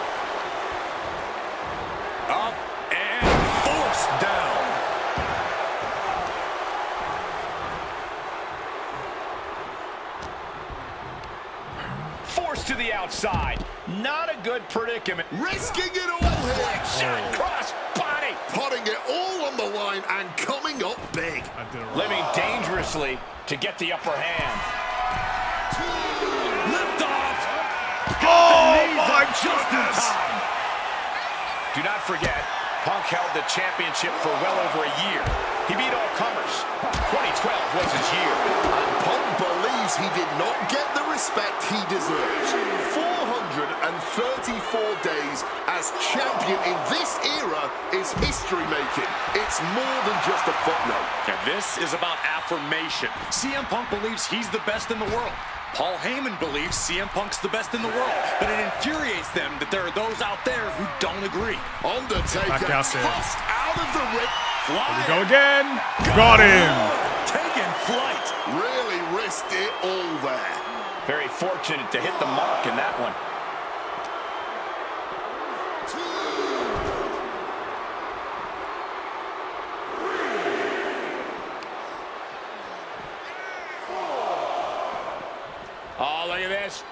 [SPEAKER 2] Up and forced down. Forced to the outside. Not a good predicament.
[SPEAKER 3] Risking it all here.
[SPEAKER 2] Shot cross body.
[SPEAKER 3] Putting it all on the line and coming up big.
[SPEAKER 2] Living dangerously to get the upper hand. Lift off.
[SPEAKER 1] Oh,
[SPEAKER 2] Just in time. Do not forget, Punk held the championship for well over a year. He beat all comers. 2012 was his year.
[SPEAKER 3] And Punk believes he did not get the respect he deserves. 434 days as champion in this era is history-making. It's more than just a footnote.
[SPEAKER 5] And this is about affirmation. CM Punk believes he's the best in the world. Paul Heyman believes CM Punk's the best in the world, but it infuriates them that there are those out there who don't agree.
[SPEAKER 3] Undertaker tossed out of the ring.
[SPEAKER 1] Here we go again. Got him.
[SPEAKER 2] Taking flight.
[SPEAKER 3] Really risked it all there.
[SPEAKER 2] Very fortunate to hit the mark in that one. Oh, look at this.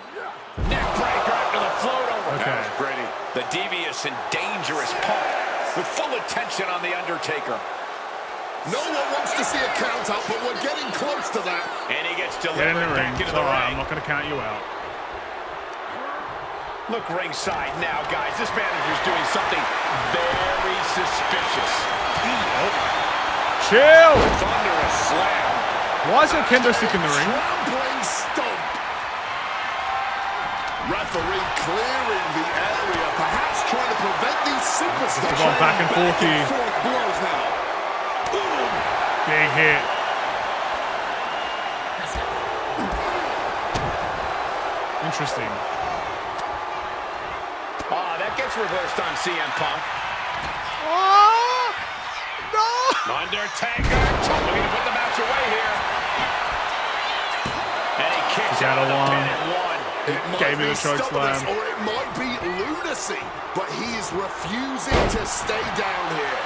[SPEAKER 2] Neck breaker after the float over.
[SPEAKER 1] Okay.
[SPEAKER 2] That was pretty. The devious and dangerous Punk with full attention on The Undertaker.
[SPEAKER 3] No one wants to see a count out, but we're getting close to that.
[SPEAKER 2] And he gets
[SPEAKER 1] Get in the
[SPEAKER 2] delivered
[SPEAKER 1] ring.
[SPEAKER 2] back into
[SPEAKER 1] It's
[SPEAKER 2] the
[SPEAKER 1] all right. I'm
[SPEAKER 2] ring.
[SPEAKER 1] not going to count you out.
[SPEAKER 2] Look ringside now, guys. This manager's doing something very suspicious.
[SPEAKER 1] Chill.
[SPEAKER 2] Thunderous slam.
[SPEAKER 1] Why is there a kendo stick in the ring?
[SPEAKER 3] Trampling stomp. Referee clearing the area, perhaps trying to prevent these superstars.
[SPEAKER 1] We're going back and forth here.
[SPEAKER 3] Forth blows now.
[SPEAKER 1] Big hit. Interesting.
[SPEAKER 2] Ah, that gets reversed on CM Punk.
[SPEAKER 1] Oh, no.
[SPEAKER 2] Undertaker looking to put the match away here. And he kicks
[SPEAKER 1] He's out of
[SPEAKER 2] the
[SPEAKER 1] line.
[SPEAKER 2] pin at one.
[SPEAKER 3] It
[SPEAKER 1] Gave me
[SPEAKER 3] might
[SPEAKER 1] the
[SPEAKER 3] be
[SPEAKER 1] choke
[SPEAKER 3] stubbornness,
[SPEAKER 1] slam.
[SPEAKER 3] or it might be lunacy, but he is refusing to stay down here.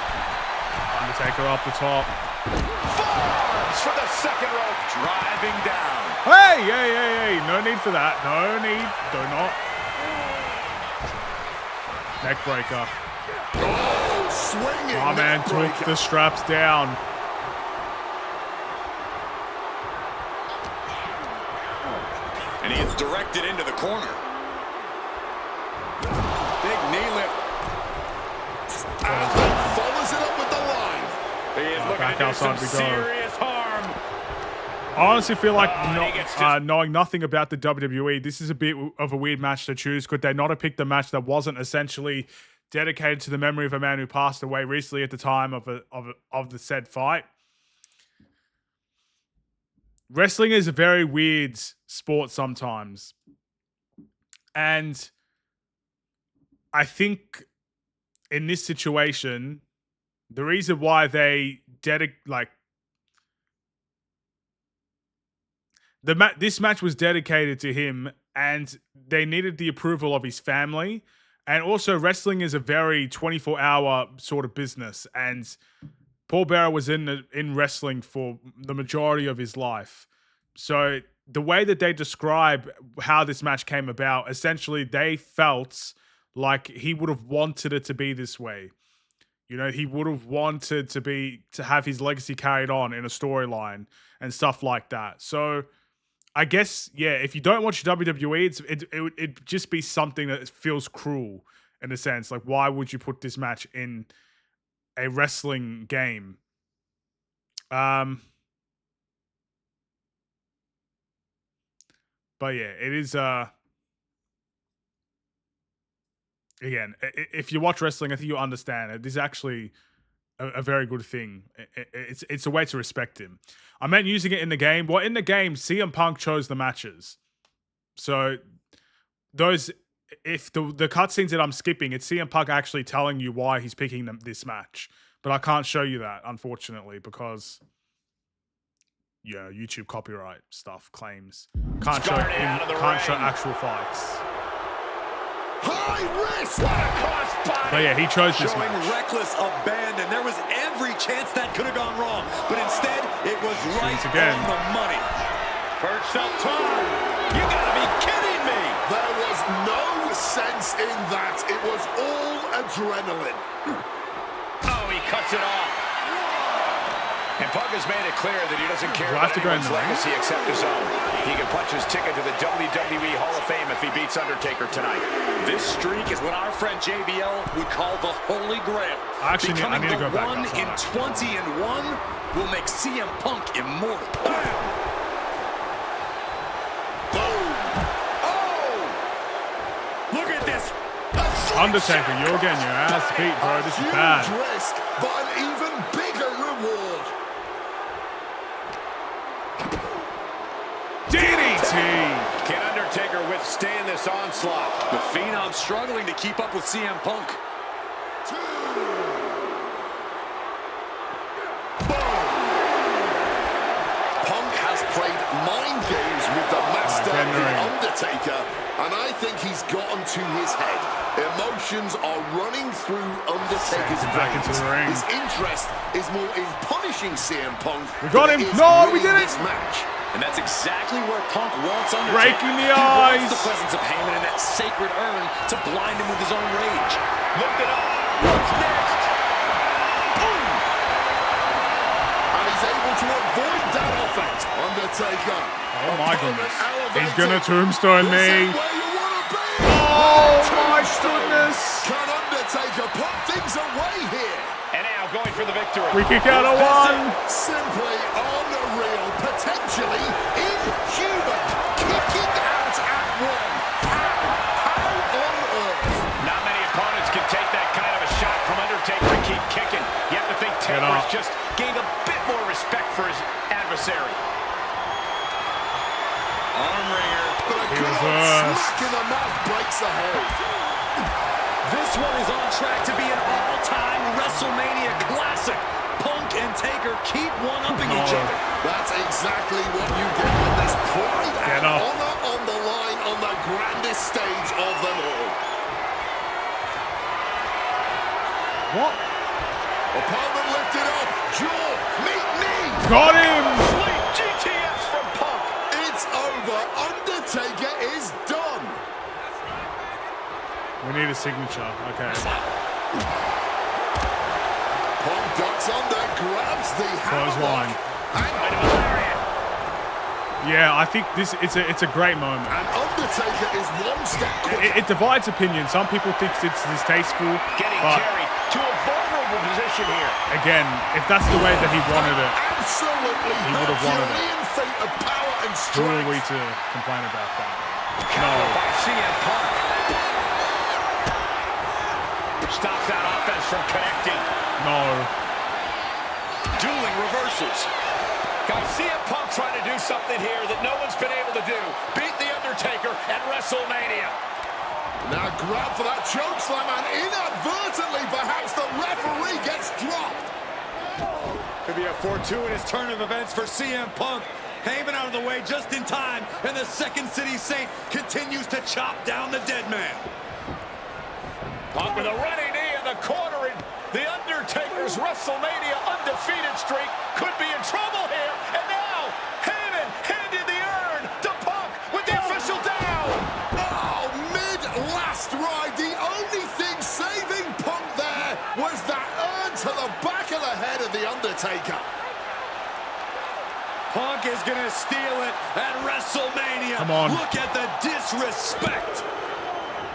[SPEAKER 1] Undertaker up the top.
[SPEAKER 2] Forearms for the second rope, driving down.
[SPEAKER 1] Hey, hey, hey, hey. No need for that. No need. Do not. Neck breaker.
[SPEAKER 3] Oh, swinging.
[SPEAKER 1] My man
[SPEAKER 3] neck
[SPEAKER 1] took
[SPEAKER 3] breaker.
[SPEAKER 1] the straps down.
[SPEAKER 5] And he is directed into the corner. Big knee lift.
[SPEAKER 3] Follows it up with the line.
[SPEAKER 2] He is looking
[SPEAKER 1] back
[SPEAKER 2] to do
[SPEAKER 1] outside
[SPEAKER 2] some
[SPEAKER 1] we go.
[SPEAKER 2] serious harm.
[SPEAKER 1] I honestly feel like
[SPEAKER 2] he gets just-
[SPEAKER 1] knowing nothing about the WWE, this is a bit of a weird match to choose. Could they not have picked a match that wasn't essentially dedicated to the memory of a man who passed away recently at the time of the said fight? Wrestling is a very weird sport sometimes. And I think in this situation, the reason why they this match was dedicated to him, and they needed the approval of his family. And also, wrestling is a very 24-hour sort of business, and Paul Bearer was in wrestling for the majority of his life. So the way that they describe how this match came about, essentially, they felt like he would have wanted it to be this way. You know, he would have wanted to have his legacy carried on in a storyline and stuff like that. So I guess, yeah, if you don't watch WWE, it'd just be something that feels cruel in a sense. Like, why would you put this match in a wrestling game? But yeah, it is. Again, if you watch wrestling, I think you understand it. This is actually a very good thing. It's a way to respect him. I meant using it in the game. Well, in the game, CM Punk chose the matches. So those, if the cutscenes that I'm skipping, it's CM Punk actually telling you why he's picking this match. But I can't show you that, unfortunately, because YouTube copyright stuff claims can't show actual fights.
[SPEAKER 3] High risk.
[SPEAKER 1] But yeah, he chose this
[SPEAKER 2] Showing
[SPEAKER 1] match.
[SPEAKER 2] reckless abandon. There was every chance that could have gone wrong, but instead it was right
[SPEAKER 1] again.
[SPEAKER 2] on the money. Perched up top. You gotta be kidding me.
[SPEAKER 3] There was no sense in that. It was all adrenaline.
[SPEAKER 2] Oh, he cuts it off. And Punk has made it clear that he doesn't care about anyone's legacy except his own. He can punch his ticket to the WWE Hall of Fame if he beats Undertaker tonight. This streak is what our friend JBL would call the Holy Grail.
[SPEAKER 1] Actually, I need to go back.
[SPEAKER 2] 1 in 20 and 1 will make CM Punk immortal. Bam! Boom! Oh! Look at this.
[SPEAKER 1] Undertaker, you're getting your ass beat, bro. This is bad.
[SPEAKER 3] Risk, but an even bigger reward.
[SPEAKER 1] DDT!
[SPEAKER 2] Can Undertaker withstand this onslaught? The Phenom struggling to keep up with CM Punk.
[SPEAKER 3] Punk has played mind games with the master, The Undertaker, and I think he's gotten to his head. Emotions are running through Undertaker's veins. His interest is more in punishing CM Punk.
[SPEAKER 1] We got him! No, we did it!
[SPEAKER 3] This match.
[SPEAKER 2] And that's exactly where Punk wants Undertaker.
[SPEAKER 1] Breaking the
[SPEAKER 2] He
[SPEAKER 1] eyes.
[SPEAKER 2] wants the presence of Heyman in that sacred urn to blind him with his own rage. Lift it up. What's next? Boom!
[SPEAKER 3] And he's able to avoid that offense. Undertaker.
[SPEAKER 1] Oh my goodness. He's gonna tombstone me.
[SPEAKER 3] Where you wanna be.
[SPEAKER 1] Oh my goodness.
[SPEAKER 3] Can Undertaker put things away here?
[SPEAKER 2] And now going for the victory.
[SPEAKER 1] We kick out of one.
[SPEAKER 3] Simply unreal, potentially inhuman. Kicking out at one. How on earth?
[SPEAKER 2] Not many opponents can take that kind of a shot from Undertaker and keep kicking. You have to think Taker's just gained a bit more respect for his adversary. Arm wringer.
[SPEAKER 3] But a good smack in the mouth breaks the hold.
[SPEAKER 2] This one is on track to be an all-time WrestleMania classic. Punk and Taker keep one-upping each other.
[SPEAKER 3] That's exactly what you get when there's pride and honor on the line on the grandest stage of them all.
[SPEAKER 1] What?
[SPEAKER 3] Opponent lifted up. Jaw, meet me.
[SPEAKER 1] Got him!
[SPEAKER 2] Sweet GTS from Punk.
[SPEAKER 3] It's over. Undertaker is done.
[SPEAKER 1] We need a signature. Okay.
[SPEAKER 3] Punk ducks under, grabs the
[SPEAKER 1] Clothesline. Yeah, I think it's a great moment.
[SPEAKER 3] And Undertaker is one step quicker.
[SPEAKER 1] It divides opinion. Some people think it's distasteful,
[SPEAKER 2] Getting
[SPEAKER 1] but
[SPEAKER 2] carried to a vulnerable position here.
[SPEAKER 1] again, if that's the way that he wanted it,
[SPEAKER 3] Absolutely.
[SPEAKER 1] he would have wanted it.
[SPEAKER 3] Herculean feat of power and
[SPEAKER 1] Who are we
[SPEAKER 3] strength.
[SPEAKER 1] to complain about that?
[SPEAKER 2] Countered by CM Punk. Stops that offense from connecting.
[SPEAKER 1] No.
[SPEAKER 2] Dueling reversals. Guys, CM Punk trying to do something here that no one's been able to do. Beat The Undertaker at WrestleMania.
[SPEAKER 3] Now grab for that chokeslam, and inadvertently, perhaps the referee gets dropped.
[SPEAKER 2] Could be a fortuitous turn of events for CM Punk. Heyman out of the way just in time, and the Second City Saint continues to chop down the dead man. Punk with a running knee in the corner, and The Undertaker's WrestleMania undefeated streak could be in trouble here. And now, Heyman handed the urn to Punk with the official down.
[SPEAKER 3] Oh, mid-last ride, the only thing saving Punk there was that urn to the back of the head of The Undertaker.
[SPEAKER 2] Punk is going to steal it at WrestleMania.
[SPEAKER 1] Come on.
[SPEAKER 2] Look at the disrespect.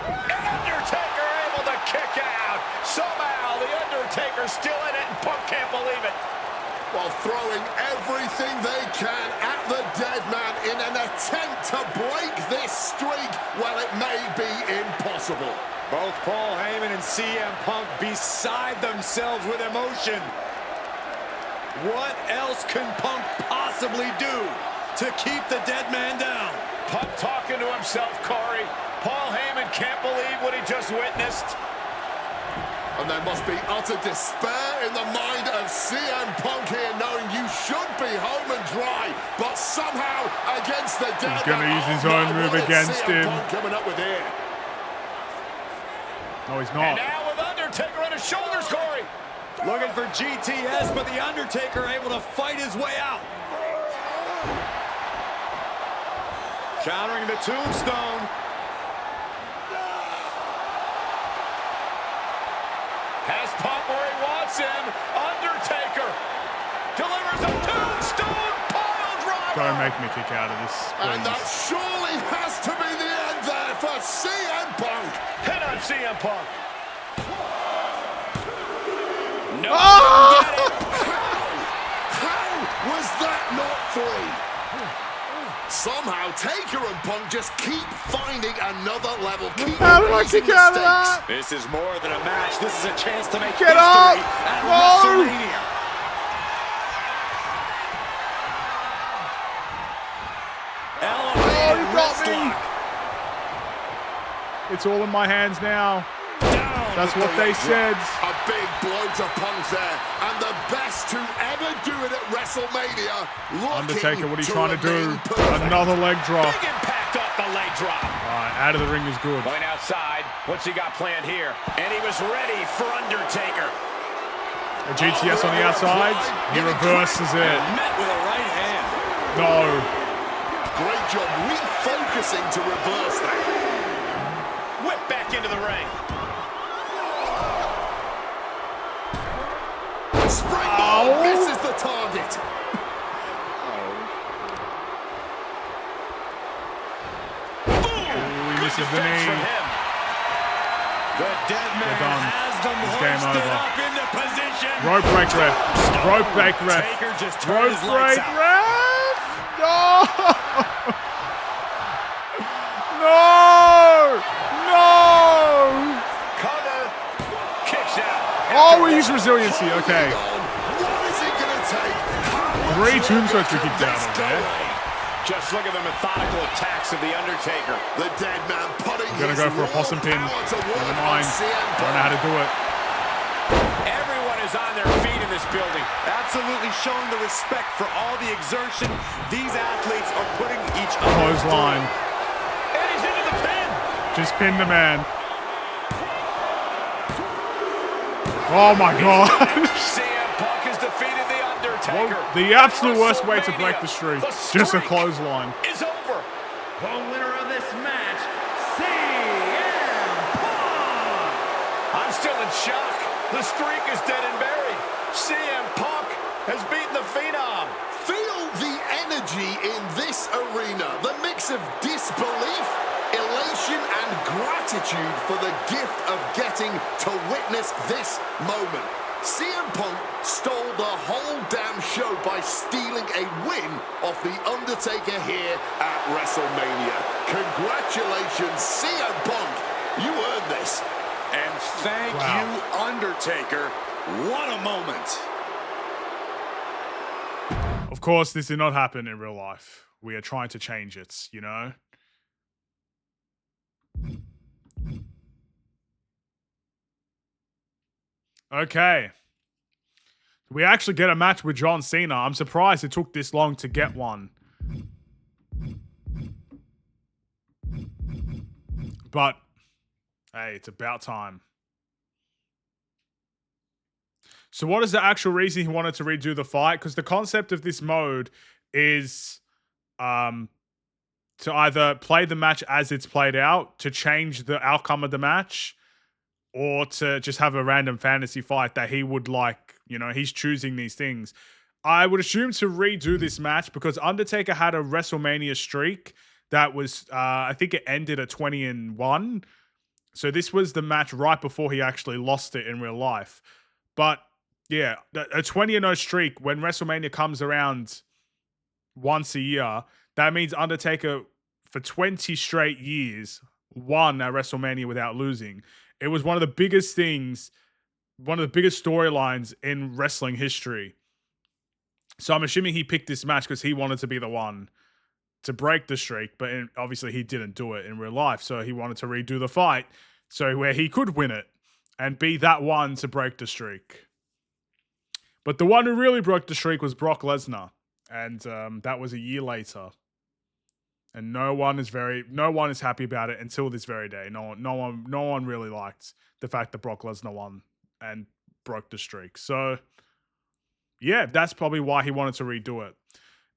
[SPEAKER 2] And Undertaker able to kick out. Somehow, The Undertaker's still in it, and Punk can't believe it.
[SPEAKER 3] While throwing everything they can at the dead man in an attempt to break this streak, well, it may be impossible.
[SPEAKER 2] Both Paul Heyman and CM Punk beside themselves with emotion. What else can Punk possibly do to keep the dead man down?
[SPEAKER 7] Punk talking to himself, Corey. Paul Heyman can't believe what he just witnessed.
[SPEAKER 3] And there must be utter despair in the mind of CM Punk here, knowing you should be home and dry, but somehow against the dead.
[SPEAKER 1] He's going to use his own move against him.
[SPEAKER 3] Punk coming up with here.
[SPEAKER 1] No, he's
[SPEAKER 7] And
[SPEAKER 1] not.
[SPEAKER 7] now with Undertaker on his shoulders, Corey.
[SPEAKER 2] Looking for GTS, but The Undertaker able to fight his way out. Countering the tombstone.
[SPEAKER 7] Has Punk where he wants him. Undertaker delivers a tombstone pile driver.
[SPEAKER 1] Don't make me kick out of this,
[SPEAKER 3] And that
[SPEAKER 1] please.
[SPEAKER 3] surely has to be the end there for CM Punk.
[SPEAKER 7] Hit on CM Punk. No.
[SPEAKER 3] How was that not free? Somehow Taker and Punk just keep finding another level. Keep
[SPEAKER 1] How do I
[SPEAKER 3] raising
[SPEAKER 1] kick
[SPEAKER 3] the
[SPEAKER 1] out of
[SPEAKER 3] stakes.
[SPEAKER 1] that?
[SPEAKER 2] This is more than a match. This is a chance to make
[SPEAKER 1] Get
[SPEAKER 2] history
[SPEAKER 1] up!
[SPEAKER 2] at
[SPEAKER 1] No!
[SPEAKER 2] WrestleMania. Elevated
[SPEAKER 1] you got
[SPEAKER 2] wrist
[SPEAKER 1] me.
[SPEAKER 2] lock.
[SPEAKER 1] It's all in my hands now.
[SPEAKER 2] Down
[SPEAKER 1] That's
[SPEAKER 2] with
[SPEAKER 1] what
[SPEAKER 2] the
[SPEAKER 1] they
[SPEAKER 2] leg
[SPEAKER 1] said.
[SPEAKER 3] A big blow to Punk there, and the best to ever do it at WrestleMania.
[SPEAKER 1] Undertaker, what are you trying to do?
[SPEAKER 3] remain perfect.
[SPEAKER 1] Another leg drop.
[SPEAKER 7] Big impact off the leg drop.
[SPEAKER 1] All right, out of the ring is good.
[SPEAKER 7] Going outside. What's he got planned here? And he was ready for Undertaker.
[SPEAKER 1] A GTS on the outside. He reverses it.
[SPEAKER 2] Met with a right hand.
[SPEAKER 1] No.
[SPEAKER 3] Great job refocusing to reverse that.
[SPEAKER 7] Whip back into the ring.
[SPEAKER 3] Springboard misses the target.
[SPEAKER 1] He misses the
[SPEAKER 7] Defense from
[SPEAKER 1] knee.
[SPEAKER 7] him.
[SPEAKER 2] The dead man
[SPEAKER 1] done.
[SPEAKER 2] has them
[SPEAKER 1] It's game
[SPEAKER 2] hoisted
[SPEAKER 1] over.
[SPEAKER 2] up into position.
[SPEAKER 1] Rope break ref. Rope break ref.
[SPEAKER 2] Taker just turned
[SPEAKER 1] Rope
[SPEAKER 2] his lights
[SPEAKER 1] break
[SPEAKER 2] out.
[SPEAKER 1] ref. No. No. No.
[SPEAKER 7] Cover. Kicks out.
[SPEAKER 1] Oh, we use resiliency. Okay.
[SPEAKER 3] What is it going to take?
[SPEAKER 1] 3 tombstones we kicked out of there.
[SPEAKER 7] Just look at the methodical attacks of The Undertaker.
[SPEAKER 3] The dead man putting
[SPEAKER 1] Gonna
[SPEAKER 3] his
[SPEAKER 1] go for a
[SPEAKER 3] raw
[SPEAKER 1] possum pin.
[SPEAKER 3] power to work
[SPEAKER 1] Never
[SPEAKER 3] on
[SPEAKER 1] mind.
[SPEAKER 3] CM
[SPEAKER 1] Don't know how to do it.
[SPEAKER 7] Everyone is on their feet in this building.
[SPEAKER 2] Absolutely showing the respect for all the exertion these athletes are putting each other
[SPEAKER 1] Clothesline.
[SPEAKER 7] And he's into the pin.
[SPEAKER 1] Just pin the man. Oh my god.
[SPEAKER 7] CM Punk has defeated The Undertaker.
[SPEAKER 1] The absolute worst way to break the streak.
[SPEAKER 7] The
[SPEAKER 1] Just a
[SPEAKER 7] streak
[SPEAKER 1] clothesline.
[SPEAKER 7] is over.
[SPEAKER 6] The winner of this match, CM Punk.
[SPEAKER 7] I'm still in shock. The streak is dead and buried. CM Punk has beaten the Phenom.
[SPEAKER 3] Feel the energy in this arena. The mix of disbelief, elation, and gratitude for the gift of getting to witness this moment. CM Punk stole the whole damn show by stealing a win off The Undertaker here at WrestleMania. Congratulations, CM Punk. You earned this.
[SPEAKER 5] And thank
[SPEAKER 1] Wow.
[SPEAKER 5] you, Undertaker. What a moment.
[SPEAKER 1] Of course, this did not happen in real life. We are trying to change it, you know? Okay. We actually get a match with John Cena. I'm surprised it took this long to get one. But, hey, it's about time. So what is the actual reason he wanted to redo the fight? Because the concept of this mode is to either play the match as it's played out, to change the outcome of the match, or to just have a random fantasy fight that he would like. You know, he's choosing these things. I would assume to redo this match because Undertaker had a WrestleMania streak that was, I think it ended at 20-1. So this was the match right before he actually lost it in real life. But yeah, a 20-0 streak when WrestleMania comes around once a year, That means Undertaker, for 20 straight years, won at WrestleMania without losing. It was one of the biggest things, one of the biggest storylines in wrestling history. So I'm assuming he picked this match because he wanted to be the one to break the streak, but obviously he didn't do it in real life. So he wanted to redo the fight so where he could win it and be that one to break the streak. But the one who really broke the streak was Brock Lesnar. And that was a year later. And no one is happy about it until this very day. No one really liked the fact that Brock Lesnar won and broke the streak. So yeah, that's probably why he wanted to redo it.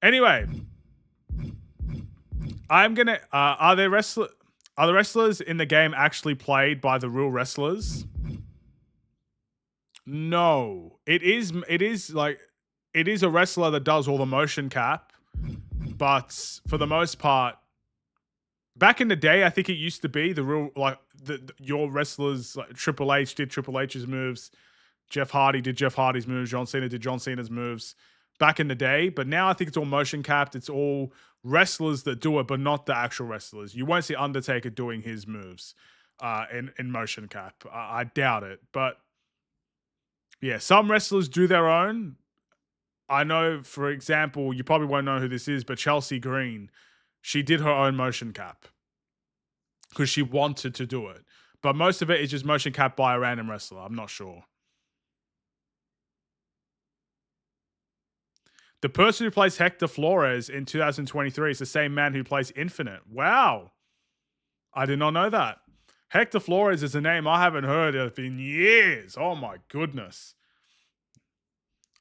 [SPEAKER 1] Anyway, I'm gonna. Are the wrestlers in the game actually played by the real wrestlers? No, it is a wrestler that does all the motion cap, but for the most part, back in the day, I think it used to be the real your wrestlers. Like Triple H did Triple H's moves, Jeff Hardy did Jeff Hardy's moves, John Cena did John Cena's moves back in the day. But now I think it's all motion capped. It's all wrestlers that do it, but not the actual wrestlers. You won't see Undertaker doing his moves in motion cap. I doubt it, but. Yeah, some wrestlers do their own. I know, for example, you probably won't know who this is, but Chelsea Green, she did her own motion cap because she wanted to do it. But most of it is just motion cap by a random wrestler. I'm not sure. The person who plays Hector Flores in 2023 is the same man who plays Infinite. Wow. I did not know that. Hector Flores is a name I haven't heard of in years. Oh my goodness.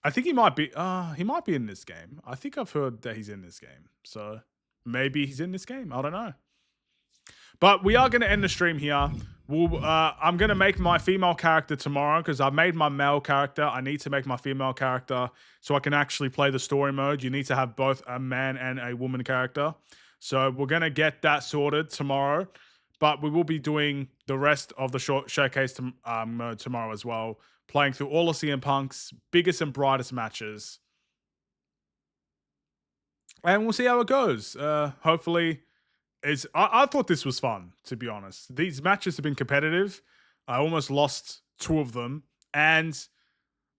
[SPEAKER 1] I think he might be in this game. I think I've heard that he's in this game. So maybe he's in this game. I don't know. But we are going to end the stream here. I'm going to make my female character tomorrow because I've made my male character. I need to make my female character so I can actually play the story mode. You need to have both a man and a woman character. So we're going to get that sorted tomorrow. But we will be doing the rest of the showcase mode tomorrow as well, playing through all of CM Punk's biggest and brightest matches. And we'll see how it goes. Hopefully, I thought this was fun, to be honest. These matches have been competitive. I almost lost 2 of them. And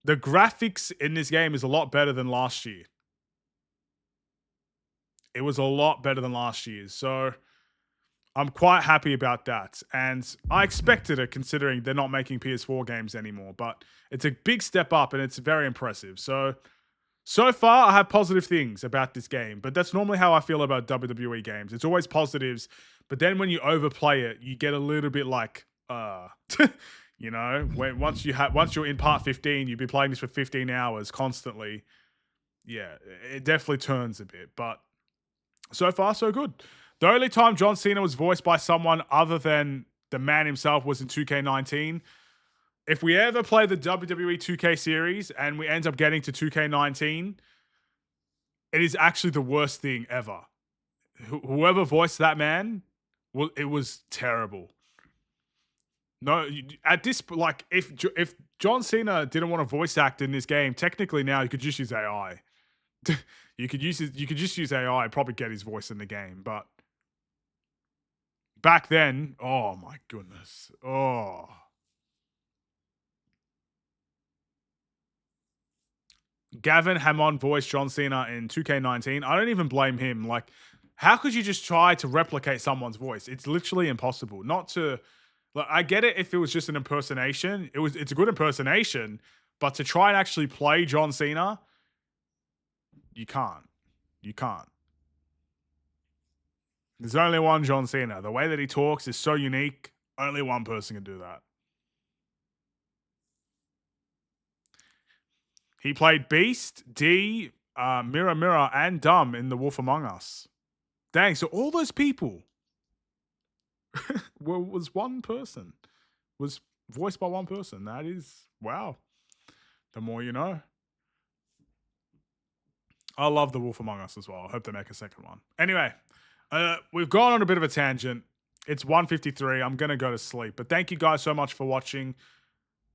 [SPEAKER 1] the graphics in this game is a lot better than last year. It was a lot better than last year. So I'm quite happy about that. And I expected it considering they're not making PS4 games anymore. But it's a big step up and it's very impressive. So far, I have positive things about this game. But that's normally how I feel about WWE games. It's always positives. But then when you overplay it, you get a little bit like, you know, once you're in part 15, you've been playing this for 15 hours constantly. Yeah, it definitely turns a bit. But so far, so good. The only time John Cena was voiced by someone other than the man himself was in 2K19. If we ever play the WWE 2K series and we end up getting to 2K19, it is actually the worst thing ever. Whoever voiced that man, well, it was terrible. No, at this, like, if John Cena didn't want to voice act in this game, technically now you could just use AI. You could just use AI and probably get his voice in the game, but back then, oh my goodness. Oh. Gavin Hammond voiced John Cena in 2K19. I don't even blame him. Like, how could you just try to replicate someone's voice? It's literally impossible. Not to, like, I get it if it was just an impersonation. It's a good impersonation, but to try and actually play John Cena, you can't. You can't. There's only one John Cena. The way that he talks is so unique. Only one person can do that. He played Beast, D, Mirror Mirror, and Dumb in The Wolf Among Us. Dang, so all those people was one person. Was voiced by one person. That is, wow. The more you know. I love The Wolf Among Us as well. I hope they make a second one. Anyway, we've gone on a bit of a tangent. It's 1:53. I'm going to go to sleep. But thank you guys so much for watching.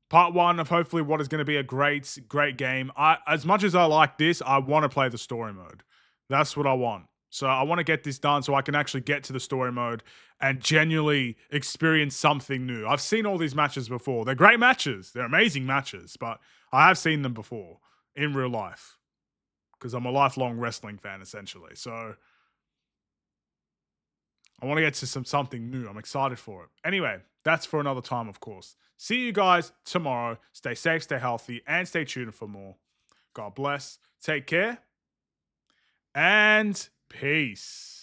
[SPEAKER 1] Part 1 of hopefully what is going to be a great game. As much as I like this, I want to play the story mode. That's what I want. So I want to get this done so I can actually get to the story mode and genuinely experience something new. I've seen all these matches before. They're great matches. They're amazing matches, but I have seen them before in real life because I'm a lifelong wrestling fan, essentially. So I want to get to something new. I'm excited for it. Anyway, that's for another time, of course. See you guys tomorrow. Stay safe, stay healthy, and stay tuned for more. God bless. Take care. And peace.